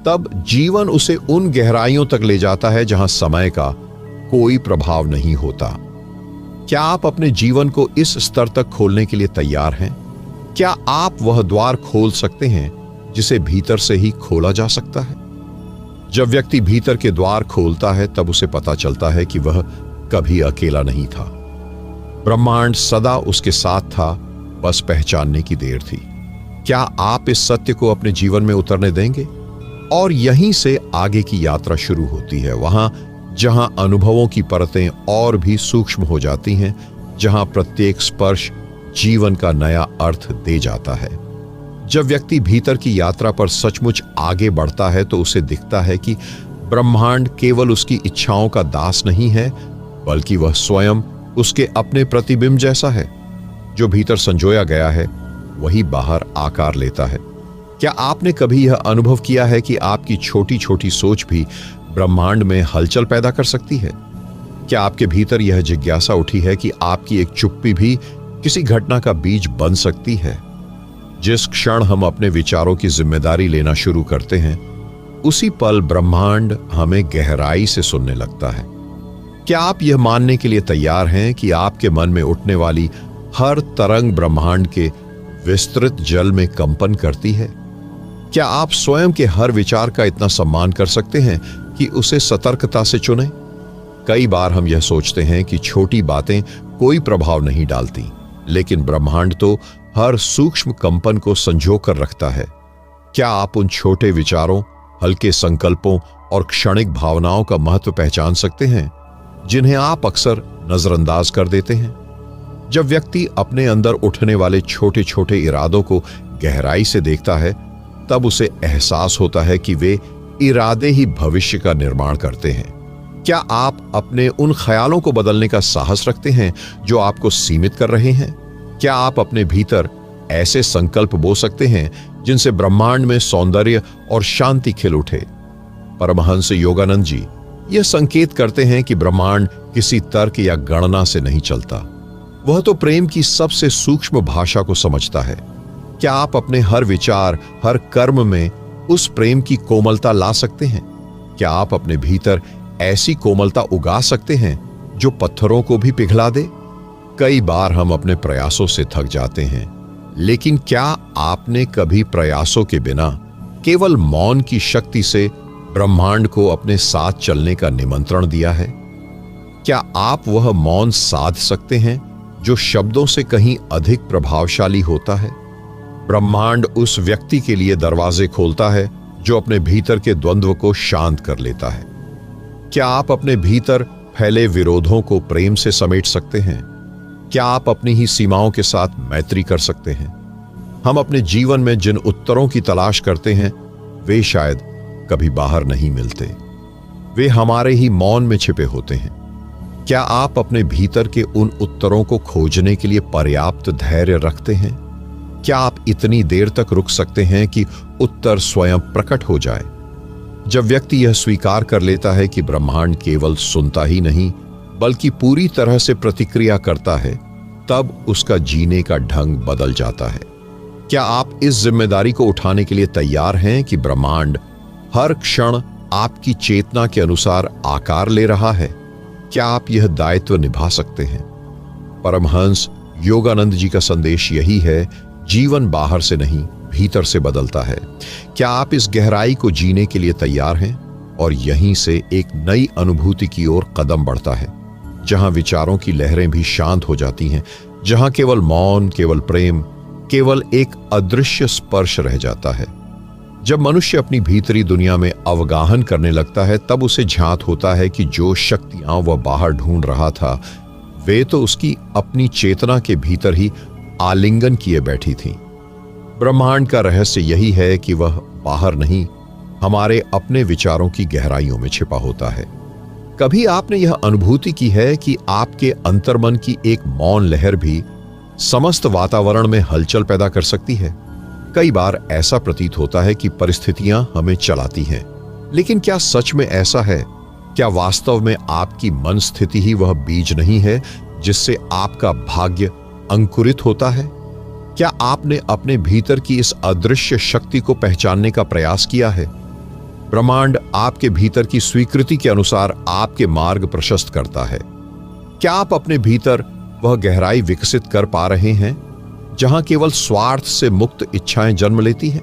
तब जीवन उसे उन गहराइयों तक ले जाता है जहां समय का कोई प्रभाव नहीं होता। क्या आप अपने जीवन को इस स्तर तक खोलने के लिए तैयार हैं? क्या आप वह द्वार खोल सकते हैं जिसे भीतर से ही खोला जा सकता है? जब व्यक्ति भीतर के द्वार खोलता है, तब उसे पता चलता है कि वह कभी अकेला नहीं था। ब्रह्मांड सदा उसके साथ था, बस पहचानने की देर थी। क्या आप इस सत्य को अपने जीवन में उतरने देंगे? और यहीं से आगे की यात्रा शुरू होती है, वहां जहां अनुभवों की परतें और भी सूक्ष्म हो जाती हैं, जहां प्रत्येक स्पर्श जीवन का नया अर्थ दे जाता है। जब व्यक्ति भीतर की यात्रा पर सचमुच आगे बढ़ता है तो उसे दिखता है कि ब्रह्मांड केवल उसकी इच्छाओं का दास नहीं है, बल्कि वह स्वयं उसके अपने प्रतिबिंब जैसा है। जो भीतर संजोया गया है वही बाहर आकार लेता है। क्या आपने कभी यह अनुभव किया है कि आपकी छोटी छोटी सोच भी ब्रह्मांड में हलचल पैदा कर सकती है? क्या आपके भीतर यह जिज्ञासा उठी है कि आपकी एक चुप्पी भी किसी घटना का बीज बन सकती है? जिस क्षण हम अपने विचारों की जिम्मेदारी लेना शुरू करते हैं, उसी पल ब्रह्मांड हमें गहराई से सुनने लगता है। क्या आप यह मानने के लिए तैयार हैं कि आपके मन में उठने वाली हर तरंग ब्रह्मांड के विस्तृत जल में कंपन करती है? क्या आप स्वयं के हर विचार का इतना सम्मान कर सकते हैं कि उसे सतर्कता से चुनें? कई बार हम यह सोचते हैं कि छोटी बातें कोई प्रभाव नहीं डालती, लेकिन ब्रह्मांड तो हर सूक्ष्म कंपन को संजो कर रखता है। क्या आप उन छोटे विचारों, हल्के संकल्पों और क्षणिक भावनाओं का महत्व पहचान सकते हैं जिन्हें आप अक्सर नजरअंदाज कर देते हैं? जब व्यक्ति अपने अंदर उठने वाले छोटे छोटे इरादों को गहराई से देखता है, तब उसे एहसास होता है कि वे इरादे ही भविष्य का निर्माण करते हैं। क्या आप अपने उन ख्यालों को बदलने का साहस रखते हैं जो आपको सीमित कर रहे हैं? क्या आप अपने भीतर ऐसे संकल्प बो सकते हैं जिनसे ब्रह्मांड में सौंदर्य और शांति खिल उठे? परमहंस योगानंद जी यह संकेत करते हैं कि ब्रह्मांड किसी तर्क या गणना से नहीं चलता, वह तो प्रेम की सबसे सूक्ष्म भाषा को समझता है। क्या आप अपने हर विचार, हर कर्म में उस प्रेम की कोमलता ला सकते हैं? क्या आप अपने भीतर ऐसी कोमलता उगा सकते हैं जो पत्थरों को भी पिघला दे? कई बार हम अपने प्रयासों से थक जाते हैं, लेकिन क्या आपने कभी प्रयासों के बिना केवल मौन की शक्ति से ब्रह्मांड को अपने साथ चलने का निमंत्रण दिया है? क्या आप वह मौन साध सकते हैं जो शब्दों से कहीं अधिक प्रभावशाली होता है? ब्रह्मांड उस व्यक्ति के लिए दरवाजे खोलता है जो अपने भीतर के द्वंद्व को शांत कर लेता है। क्या आप अपने भीतर फैले विरोधों को प्रेम से समेट सकते हैं? क्या आप अपनी ही सीमाओं के साथ मैत्री कर सकते हैं? हम अपने जीवन में जिन उत्तरों की तलाश करते हैं वे शायद कभी बाहर नहीं मिलते। वे हमारे ही मौन में छिपे होते हैं। क्या आप अपने भीतर के उन उत्तरों को खोजने के लिए पर्याप्त धैर्य रखते हैं? क्या आप इतनी देर तक रुक सकते हैं कि उत्तर स्वयं प्रकट हो जाए? जब व्यक्ति यह स्वीकार कर लेता है कि ब्रह्मांड केवल सुनता ही नहीं बल्कि पूरी तरह से प्रतिक्रिया करता है, तब उसका जीने का ढंग बदल जाता है। क्या आप इस जिम्मेदारी को उठाने के लिए तैयार हैं कि ब्रह्मांड हर क्षण आपकी चेतना के अनुसार आकार ले रहा है? क्या आप यह दायित्व निभा सकते हैं? परमहंस योगानंद जी का संदेश यही है, जीवन बाहर से नहीं भीतर से बदलता है। क्या आप इस गहराई को जीने के लिए तैयार हैं? और यहीं से एक नई अनुभूति की ओर कदम बढ़ता है, जहां विचारों की लहरें भी शांत हो जाती हैं, जहां केवल मौन, केवल प्रेम, केवल एक अदृश्य स्पर्श रह जाता है। जब मनुष्य अपनी भीतरी दुनिया में अवगाहन करने लगता है, तब उसे झांत होता है कि जो शक्तियां वह बाहर ढूंढ रहा था वे तो उसकी अपनी चेतना के भीतर ही आलिंगन किए बैठी थीं। ब्रह्मांड का रहस्य यही है कि वह बाहर नहीं, हमारे अपने विचारों की गहराइयों में छिपा होता है। कभी आपने यह अनुभूति की है कि आपके अंतर्मन की एक मौन लहर भी समस्त वातावरण में हलचल पैदा कर सकती है? कई बार ऐसा प्रतीत होता है कि परिस्थितियां हमें चलाती हैं, लेकिन क्या सच में ऐसा है? क्या वास्तव में आपकी मन स्थिति ही वह बीज नहीं है जिससे आपका भाग्य अंकुरित होता है? क्या आपने अपने भीतर की इस अदृश्य शक्ति को पहचानने का प्रयास किया है? ब्रह्मांड आपके भीतर की स्वीकृति के अनुसार आपके मार्ग प्रशस्त करता है। क्या आप अपने भीतर वह गहराई विकसित कर पा रहे हैं जहां केवल स्वार्थ से मुक्त इच्छाएं जन्म लेती हैं?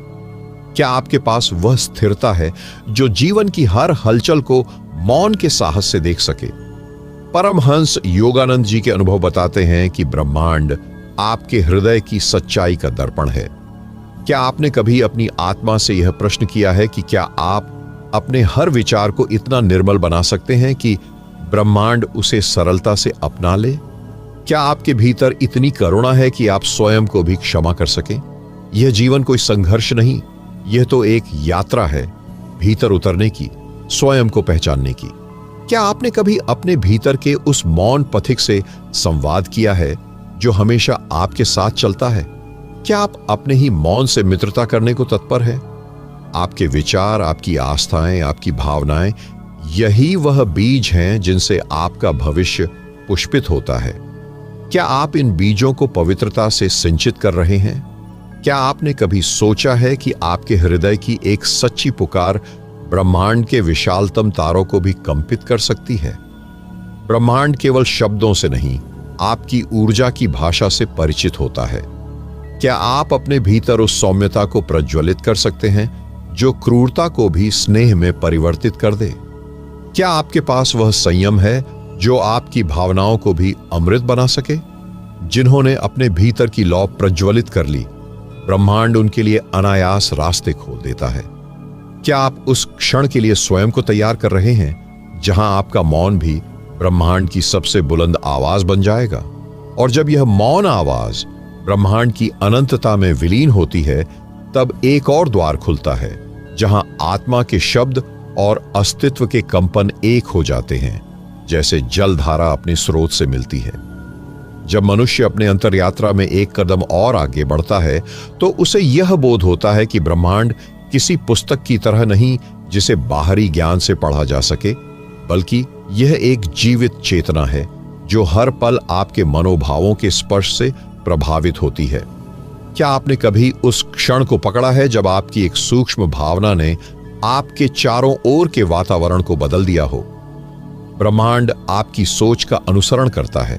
क्या आपके पास वह स्थिरता है जो जीवन की हर हलचल को मौन के साहस से देख सके? परमहंस योगानंद जी के अनुभव बताते हैं कि ब्रह्मांड आपके हृदय की सच्चाई का दर्पण है। क्या आपने कभी अपनी आत्मा से यह प्रश्न किया है कि क्या आप अपने हर विचार को इतना निर्मल बना सकते हैं कि ब्रह्मांड उसे सरलता से अपना ले? क्या आपके भीतर इतनी करुणा है कि आप स्वयं को भी क्षमा कर सकें? यह जीवन कोई संघर्ष नहीं, यह तो एक यात्रा है भीतर उतरने की, स्वयं को पहचानने की। क्या आपने कभी अपने भीतर के उस मौन पथिक से संवाद किया है जो हमेशा आपके साथ चलता है? क्या आप अपने ही मौन से मित्रता करने को तत्पर हैं? आपके विचार, आपकी आस्थाएं, आपकी भावनाएं, यही वह बीज हैं जिनसे आपका भविष्य पुष्पित होता है। क्या आप इन बीजों को पवित्रता से सिंचित कर रहे हैं? क्या आपने कभी सोचा है कि आपके हृदय की एक सच्ची पुकार ब्रह्मांड के विशालतम तारों को भी कंपित कर सकती है? ब्रह्मांड केवल शब्दों से नहीं, आपकी ऊर्जा की भाषा से परिचित होता है। क्या आप अपने भीतर उस सौम्यता को प्रज्वलित कर सकते हैं जो क्रूरता को भी स्नेह में परिवर्तित कर दे? क्या आपके पास वह संयम है जो आपकी भावनाओं को भी अमृत बना सके? जिन्होंने अपने भीतर की लौ प्रज्वलित कर ली, ब्रह्मांड उनके लिए अनायास रास्ते खोल देता है। क्या आप उस क्षण के लिए स्वयं को तैयार कर रहे हैं जहां आपका मौन भी ब्रह्मांड की सबसे बुलंद आवाज बन जाएगा? और जब यह मौन आवाज ब्रह्मांड की अनंतता में विलीन होती है, तब एक और द्वार खुलता है जहां आत्मा के शब्द और अस्तित्व के कंपन एक हो जाते हैं, जैसे जलधारा अपने स्रोत से मिलती है। जब मनुष्य अपने अंतर यात्रा में एक कदम और आगे बढ़ता है, तो उसे यह बोध होता है कि ब्रह्मांड किसी पुस्तक की तरह नहीं जिसे बाहरी ज्ञान से पढ़ा जा सके, बल्कि यह एक जीवित चेतना है जो हर पल आपके मनोभावों के स्पर्श से प्रभावित होती है। क्या आपने कभी उस क्षण को पकड़ा है जब आपकी एक सूक्ष्म भावना ने आपके चारों ओर के वातावरण को बदल दिया हो? ब्रह्मांड आपकी सोच का अनुसरण करता है,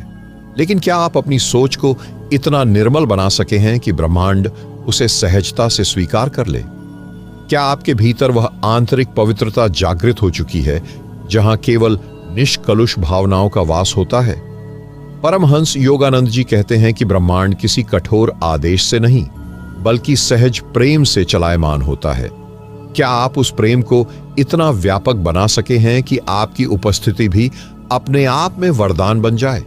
लेकिन क्या आप अपनी सोच को इतना निर्मल बना सके हैं कि ब्रह्मांड उसे सहजता से स्वीकार कर ले? क्या आपके भीतर वह आंतरिक पवित्रता जागृत हो चुकी है जहां केवल निष्कलुष भावनाओं का वास होता है। परमहंस योगानंद जी कहते हैं कि ब्रह्मांड किसी कठोर आदेश से नहीं बल्कि सहज प्रेम से चलायमान होता है। क्या आप उस प्रेम को इतना व्यापक बना सके हैं कि आपकी उपस्थिति भी अपने आप में वरदान बन जाए?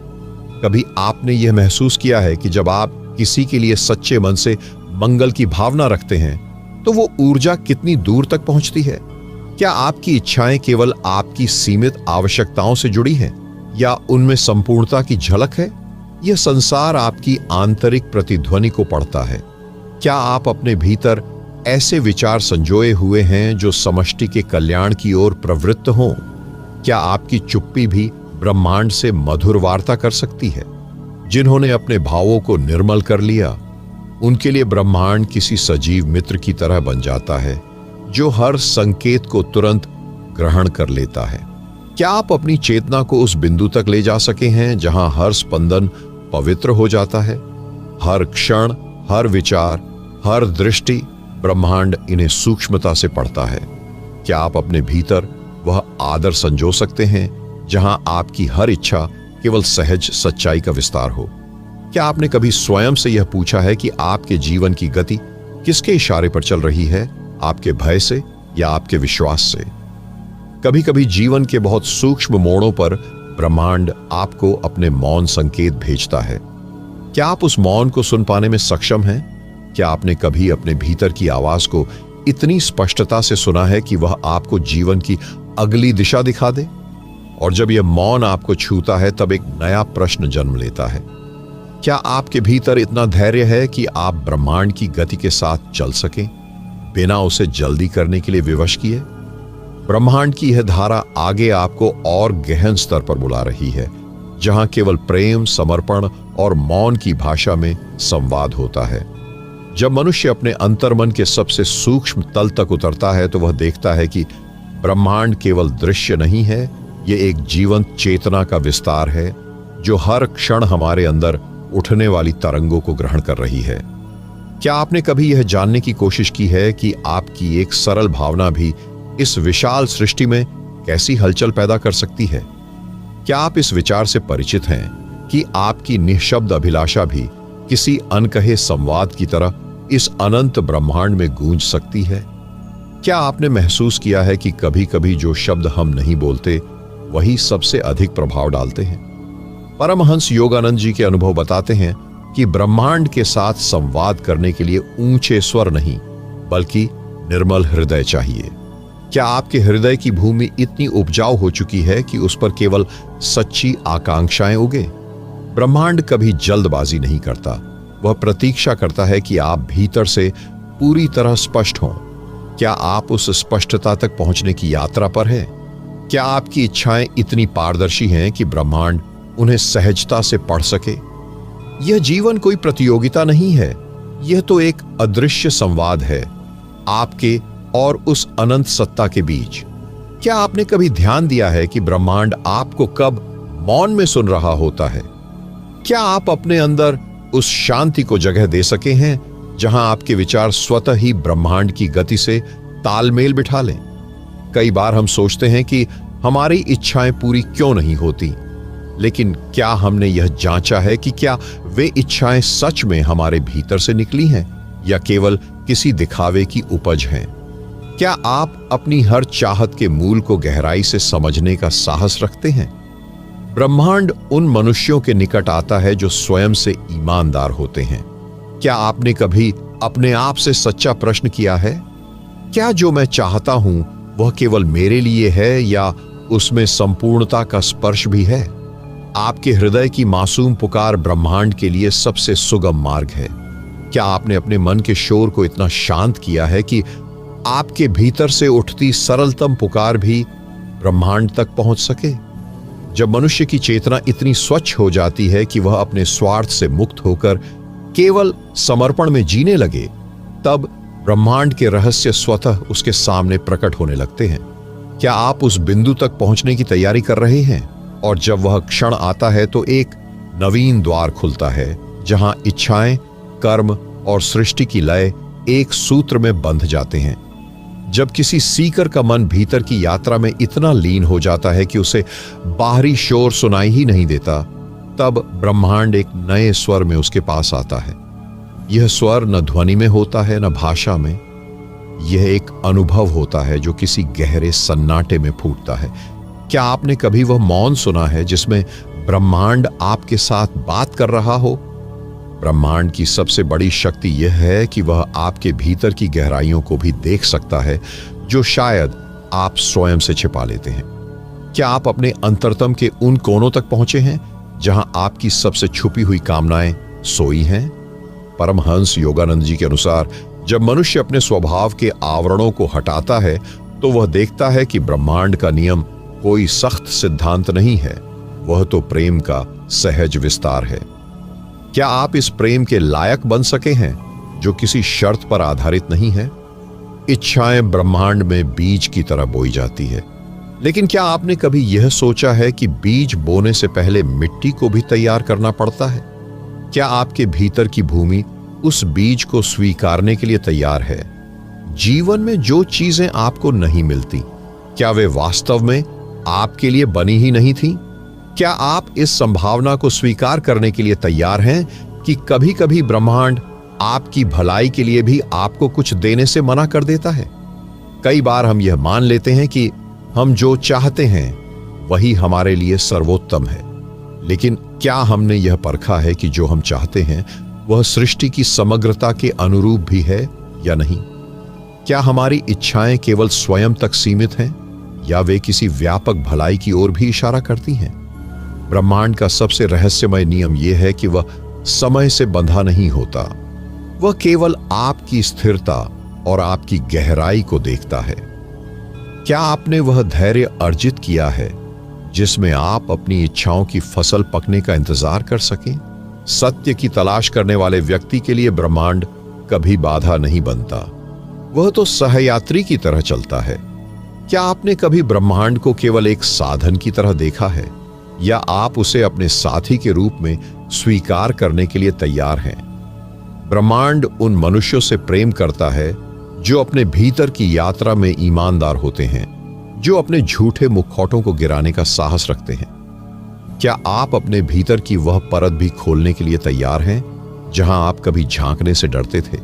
कभी आपने यह महसूस किया है कि जब आप किसी के लिए सच्चे मन से मंगल की भावना रखते हैं तो वो ऊर्जा कितनी दूर तक पहुंचती है? क्या आपकी इच्छाएं केवल आपकी सीमित आवश्यकताओं से जुड़ी हैं या उनमें संपूर्णता की झलक है? यह संसार आपकी आंतरिक प्रतिध्वनि को पढ़ता है। क्या आप अपने भीतर ऐसे विचार संजोए हुए हैं जो समष्टि के कल्याण की ओर प्रवृत्त हों? क्या आपकी चुप्पी भी ब्रह्मांड से मधुर वार्ता कर सकती है? जिन्होंने अपने भावों को निर्मल कर लिया उनके लिए ब्रह्मांड किसी सजीव मित्र की तरह बन जाता है जो हर संकेत को तुरंत ग्रहण कर लेता है। क्या आप अपनी चेतना को उस बिंदु तक ले जा सके हैं जहां हर स्पंदन पवित्र हो जाता है? हर क्षण, हर विचार, हर दृष्टि, ब्रह्मांड इन्हें सूक्ष्मता से पढ़ता है। क्या आप अपने भीतर वह आदर संजो सकते हैं जहां आपकी हर इच्छा केवल सहज सच्चाई का विस्तार हो? क्या आपने कभी स्वयं से यह पूछा है कि आपके जीवन की गति किसके इशारे पर चल रही है, आपके भय से या आपके विश्वास से? कभी कभी जीवन के बहुत सूक्ष्म मोड़ों पर ब्रह्मांड आपको अपने मौन संकेत भेजता है। क्या आप उस मौन को सुन पाने में सक्षम हैं? क्या आपने कभी अपने भीतर की आवाज को इतनी स्पष्टता से सुना है कि वह आपको जीवन की अगली दिशा दिखा दे? और जब यह मौन आपको छूता है तब एक नया प्रश्न जन्म लेता है। क्या आपके भीतर इतना धैर्य है कि आप ब्रह्मांड की गति के साथ चल सकें बिना उसे जल्दी करने के लिए विवश किए? ब्रह्मांड की यह धारा आगे आपको और गहन स्तर पर बुला रही है जहां केवल प्रेम, समर्पण और मौन की भाषा में संवाद होता है। जब मनुष्य अपने अंतर्मन के सबसे सूक्ष्म तल तक उतरता है तो वह देखता है कि ब्रह्मांड केवल दृश्य नहीं है, यह एक जीवंत चेतना का विस्तार है जो हर क्षण हमारे अंदर उठने वाली तरंगों को ग्रहण कर रही है। क्या आपने कभी यह जानने की कोशिश की है कि आपकी एक सरल भावना भी इस विशाल सृष्टि में कैसी हलचल पैदा कर सकती है? क्या आप इस विचार से परिचित हैं कि आपकी निःशब्द अभिलाषा भी किसी अनकहे संवाद की तरह इस अनंत ब्रह्मांड में गूंज सकती है? क्या आपने महसूस किया है कि कभी कभी जो शब्द हम नहीं बोलते वही सबसे अधिक प्रभाव डालते हैं? परमहंस योगानंद जी के अनुभव बताते हैं कि ब्रह्मांड के साथ संवाद करने के लिए ऊंचे स्वर नहीं बल्कि निर्मल हृदय चाहिए। क्या आपके हृदय की भूमि इतनी उपजाऊ हो चुकी है कि उस पर केवल सच्ची आकांक्षाएं उगे? ब्रह्मांड कभी जल्दबाजी नहीं करता, वह प्रतीक्षा करता है कि आप भीतर से पूरी तरह स्पष्ट हों। क्या आप उस स्पष्टता तक पहुंचने की यात्रा पर हैं? क्या आपकी इच्छाएं इतनी पारदर्शी हैं कि ब्रह्मांड उन्हें सहजता से पढ़ सके? यह जीवन कोई प्रतियोगिता नहीं है, यह तो एक अदृश्य संवाद है आपके और उस अनंत सत्ता के बीच। क्या आपने कभी ध्यान दिया है कि ब्रह्मांड आपको कब मौन में सुन रहा होता है? क्या आप अपने अंदर उस शांति को जगह दे सके हैं जहां आपके विचार स्वतः ही ब्रह्मांड की गति से तालमेल बिठा लें? कई बार हम सोचते हैं कि हमारी इच्छाएं पूरी क्यों नहीं होती, लेकिन क्या हमने यह जांचा है कि क्या वे इच्छाएं सच में हमारे भीतर से निकली हैं या केवल किसी दिखावे की उपज हैं? क्या आप अपनी हर चाहत के मूल को गहराई से समझने का साहस रखते हैं? ब्रह्मांड उन मनुष्यों के निकट आता है जो स्वयं से ईमानदार होते हैं। क्या आपने कभी अपने आप से सच्चा प्रश्न किया है, क्या जो मैं चाहता हूं वह केवल मेरे लिए है या उसमें संपूर्णता का स्पर्श भी है? आपके हृदय की मासूम पुकार ब्रह्मांड के लिए सबसे सुगम मार्ग है। क्या आपने अपने मन के शोर को इतना शांत किया है कि आपके भीतर से उठती सरलतम पुकार भी ब्रह्मांड तक पहुंच सके? जब मनुष्य की चेतना इतनी स्वच्छ हो जाती है कि वह अपने स्वार्थ से मुक्त होकर केवल समर्पण में जीने लगे, तब ब्रह्मांड के रहस्य स्वतः उसके सामने प्रकट होने लगते हैं। क्या आप उस बिंदु तक पहुंचने की तैयारी कर रहे हैं? और जब वह क्षण आता है तो एक नवीन द्वार खुलता है जहां इच्छाएं, कर्म और सृष्टि की लय एक सूत्र में बंध जाते हैं। जब किसी सीकर का मन भीतर की यात्रा में इतना लीन हो जाता है कि उसे बाहरी शोर सुनाई ही नहीं देता, तब ब्रह्मांड एक नए स्वर में उसके पास आता है। यह स्वर न ध्वनि में होता है न भाषा में। यह एक अनुभव होता है जो किसी गहरे सन्नाटे में फूटता है। क्या आपने कभी वह मौन सुना है जिसमें ब्रह्मांड आपके साथ बात कर रहा हो? ब्रह्मांड की सबसे बड़ी शक्ति यह है कि वह आपके भीतर की गहराइयों को भी देख सकता है, जो शायद आप स्वयं से छिपा लेते हैं। क्या आप अपने अंतरतम के उन कोनों तक पहुंचे हैं जहां आपकी सबसे छुपी हुई कामनाएं सोई हैं? परमहंस योगानंद जी के अनुसार, जब मनुष्य अपने स्वभाव के आवरणों को हटाता है तो वह देखता है कि ब्रह्मांड का नियम कोई सख्त सिद्धांत नहीं है, वह तो प्रेम का सहज विस्तार है। क्या आप इस प्रेम के लायक बन सके हैं जो किसी शर्त पर आधारित नहीं है? इच्छाएं ब्रह्मांड में बीज की तरह बोई जाती है, लेकिन क्या आपने कभी यह सोचा है कि बीज बोने से पहले मिट्टी को भी तैयार करना पड़ता है? क्या आपके भीतर की भूमि उस बीज को स्वीकारने के लिए तैयार है? जीवन में जो चीजें आपको नहीं मिलती, क्या वे वास्तव में आपके लिए बनी ही नहीं थी? क्या आप इस संभावना को स्वीकार करने के लिए तैयार हैं कि कभी कभी ब्रह्मांड आपकी भलाई के लिए भी आपको कुछ देने से मना कर देता है? कई बार हम यह मान लेते हैं कि हम जो चाहते हैं वही हमारे लिए सर्वोत्तम है, लेकिन क्या हमने यह परखा है कि जो हम चाहते हैं वह सृष्टि की समग्रता के अनुरूप भी है या नहीं? क्या हमारी इच्छाएं केवल स्वयं तक सीमित हैं या वे किसी व्यापक भलाई की ओर भी इशारा करती हैं? ब्रह्मांड का सबसे रहस्यमय नियम यह है कि वह समय से बंधा नहीं होता। वह केवल आपकी स्थिरता और आपकी गहराई को देखता है। क्या आपने वह धैर्य अर्जित किया है जिसमें आप अपनी इच्छाओं की फसल पकने का इंतजार कर सकें? सत्य की तलाश करने वाले व्यक्ति के लिए ब्रह्मांड कभी बाधा नहीं बनता, वह तो सहयात्री की तरह चलता है। क्या आपने कभी ब्रह्मांड को केवल एक साधन की तरह देखा है, या आप उसे अपने साथी के रूप में स्वीकार करने के लिए तैयार हैं? ब्रह्मांड उन मनुष्यों से प्रेम करता है जो अपने भीतर की यात्रा में ईमानदार होते हैं, जो अपने झूठे मुखौटों को गिराने का साहस रखते हैं। क्या आप अपने भीतर की वह परत भी खोलने के लिए तैयार हैं जहां आप कभी झांकने से डरते थे?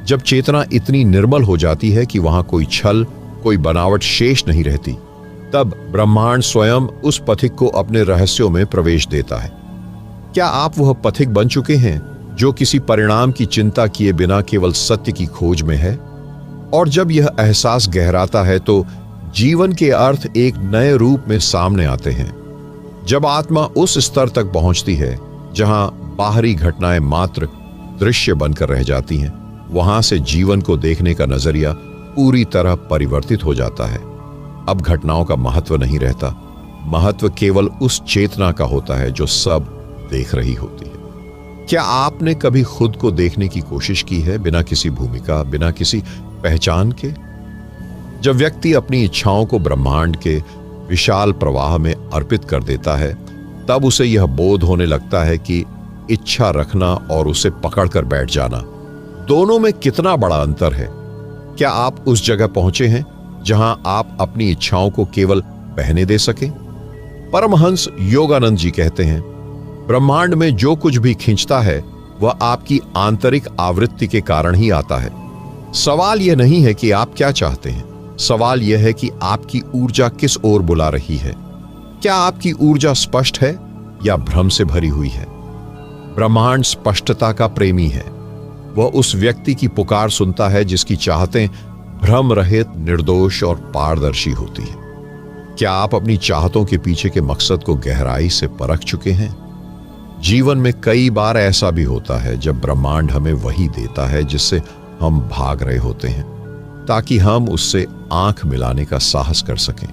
जब चेतना इतनी निर्मल हो जाती है कि वहां कोई छल, कोई बनावट शेष नहीं रहती, तब ब्रह्मांड स्वयं उस पथिक को अपने रहस्यों में प्रवेश देता है। क्या आप वह पथिक बन चुके हैं जो किसी परिणाम की चिंता किए बिना केवल सत्य की खोज में है? और जब यह एहसास गहराता है तो जीवन के अर्थ एक नए रूप में सामने आते हैं। जब आत्मा उस स्तर तक पहुंचती है जहां बाहरी घटनाएं मात्र दृश्य बनकर रह जाती हैं, वहां से जीवन को देखने का नजरिया पूरी तरह परिवर्तित हो जाता है। अब घटनाओं का महत्व नहीं रहता, महत्व केवल उस चेतना का होता है जो सब देख रही होती है। क्या आपने कभी खुद को देखने की कोशिश की है, बिना किसी भूमिका, बिना किसी पहचान के? जब व्यक्ति अपनी इच्छाओं को ब्रह्मांड के विशाल प्रवाह में अर्पित कर देता है, तब उसे यह बोध होने लगता है कि इच्छा रखना और उसे पकड़कर बैठ जाना, दोनों में कितना बड़ा अंतर है। क्या आप उस जगह पहुंचे हैं जहां आप अपनी इच्छाओं को केवल बहने दे सके? परमहंस योगानंद जी कहते हैं, ब्रह्मांड में जो कुछ भी खींचता है वह आपकी आंतरिक आवृत्ति के कारण ही आता है। सवाल यह नहीं है कि आप क्या चाहते हैं, सवाल यह है कि आपकी ऊर्जा किस ओर बुला रही है। क्या आपकी ऊर्जा स्पष्ट है या भ्रम से भरी हुई है? ब्रह्मांड स्पष्टता का प्रेमी है। वह उस व्यक्ति की पुकार सुनता है जिसकी चाहतें भ्रम रहित, निर्दोष और पारदर्शी होती है। क्या आप अपनी चाहतों के पीछे के मकसद को गहराई से परख चुके हैं? जीवन में कई बार ऐसा भी होता है जब ब्रह्मांड हमें वही देता है जिससे हम भाग रहे होते हैं, ताकि हम उससे आंख मिलाने का साहस कर सकें।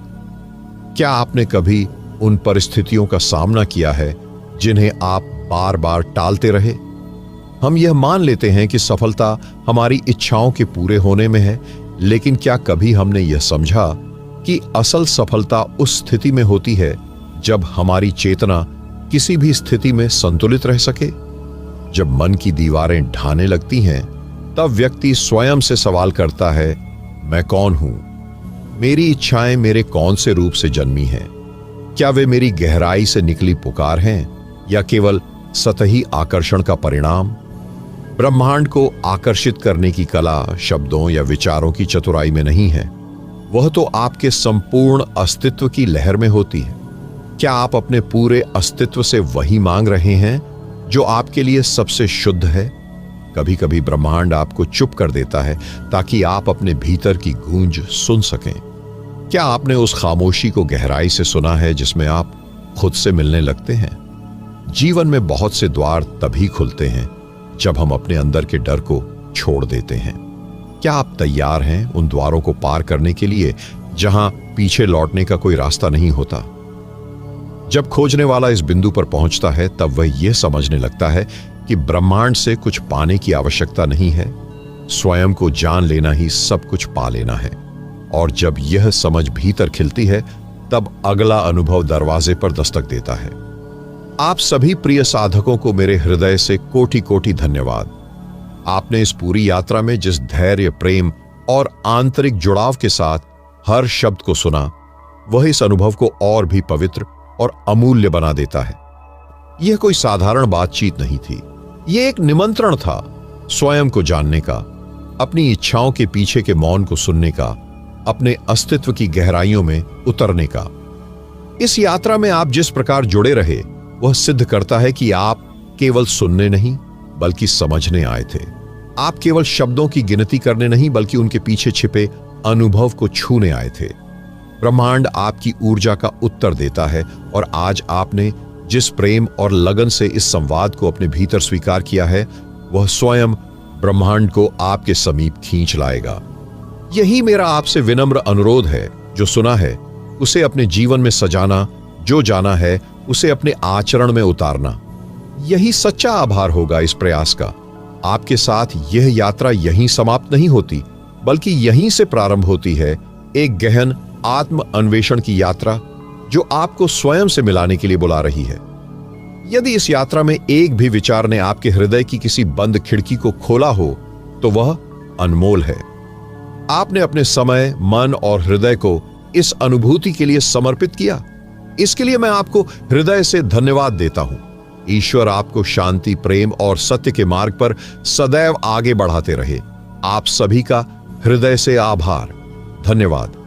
क्या आपने कभी उन परिस्थितियों का सामना किया है जिन्हें आप बार बार टालते रहे? हम यह मान लेते हैं कि सफलता हमारी इच्छाओं के पूरे होने में है, लेकिन क्या कभी हमने यह समझा कि असल सफलता उस स्थिति में होती है जब हमारी चेतना किसी भी स्थिति में संतुलित रह सके? जब मन की दीवारें ढाने लगती हैं, तब व्यक्ति स्वयं से सवाल करता है, मैं कौन हूं? मेरी इच्छाएं मेरे कौन से रूप से जन्मी हैं? क्या वे मेरी गहराई से निकली पुकार हैं या केवल सतही आकर्षण का परिणाम? ब्रह्मांड को आकर्षित करने की कला शब्दों या विचारों की चतुराई में नहीं है, वह तो आपके संपूर्ण अस्तित्व की लहर में होती है। क्या आप अपने पूरे अस्तित्व से वही मांग रहे हैं जो आपके लिए सबसे शुद्ध है? कभी कभी ब्रह्मांड आपको चुप कर देता है ताकि आप अपने भीतर की गूंज सुन सकें। क्या आपने उस खामोशी को गहराई से सुना है जिसमें आप खुद से मिलने लगते हैं? जीवन में बहुत से द्वार तभी खुलते हैं जब हम अपने अंदर के डर को छोड़ देते हैं। क्या आप तैयार हैं उन द्वारों को पार करने के लिए जहां पीछे लौटने का कोई रास्ता नहीं होता? जब खोजने वाला इस बिंदु पर पहुंचता है तब वह यह समझने लगता है कि ब्रह्मांड से कुछ पाने की आवश्यकता नहीं है, स्वयं को जान लेना ही सब कुछ पा लेना है। और जब यह समझ भीतर खिलती है तब अगला अनुभव दरवाजे पर दस्तक देता है। आप सभी प्रिय साधकों को मेरे हृदय से कोटि कोटि धन्यवाद। आपने इस पूरी यात्रा में जिस धैर्य, प्रेम और आंतरिक जुड़ाव के साथ हर शब्द को सुना, वह इस अनुभव को और भी पवित्र और अमूल्य बना देता है। यह कोई साधारण बातचीत नहीं थी, यह एक निमंत्रण था स्वयं को जानने का, अपनी इच्छाओं के पीछे के मौन को सुनने का, अपने अस्तित्व की गहराइयों में उतरने का। इस यात्रा में आप जिस प्रकार जुड़े रहे वह सिद्ध करता है कि आप केवल सुनने नहीं बल्कि समझने आए थे। आप केवल शब्दों की गिनती करने नहीं बल्कि उनके पीछे छिपे अनुभव को छूने आए थे। ब्रह्मांड आपकी ऊर्जा का उत्तर देता है और आज आपने जिस प्रेम और लगन से इस संवाद को अपने भीतर स्वीकार किया है, वह स्वयं ब्रह्मांड को आपके समीप खींच लाएगा। यही मेरा आपसे विनम्र अनुरोध है। जो सुना है उसे अपने जीवन में सजाना, जो जाना है उसे अपने आचरण में उतारना, यही सच्चा आभार होगा इस प्रयास का। आपके साथ यह यात्रा यहीं समाप्त नहीं होती बल्कि यहीं से प्रारंभ होती है, एक गहन आत्म अन्वेषण की यात्रा जो आपको स्वयं से मिलाने के लिए बुला रही है। यदि इस यात्रा में एक भी विचार ने आपके हृदय की किसी बंद खिड़की को खोला हो तो वह अनमोल है। आपने अपने समय, मन और हृदय को इस अनुभूति के लिए समर्पित किया। इसके लिए मैं आपको हृदय से धन्यवाद देता हूं। ईश्वर आपको शांति, प्रेम और सत्य के मार्ग पर सदैव आगे बढ़ाते रहे। आप सभी का हृदय से आभार। धन्यवाद।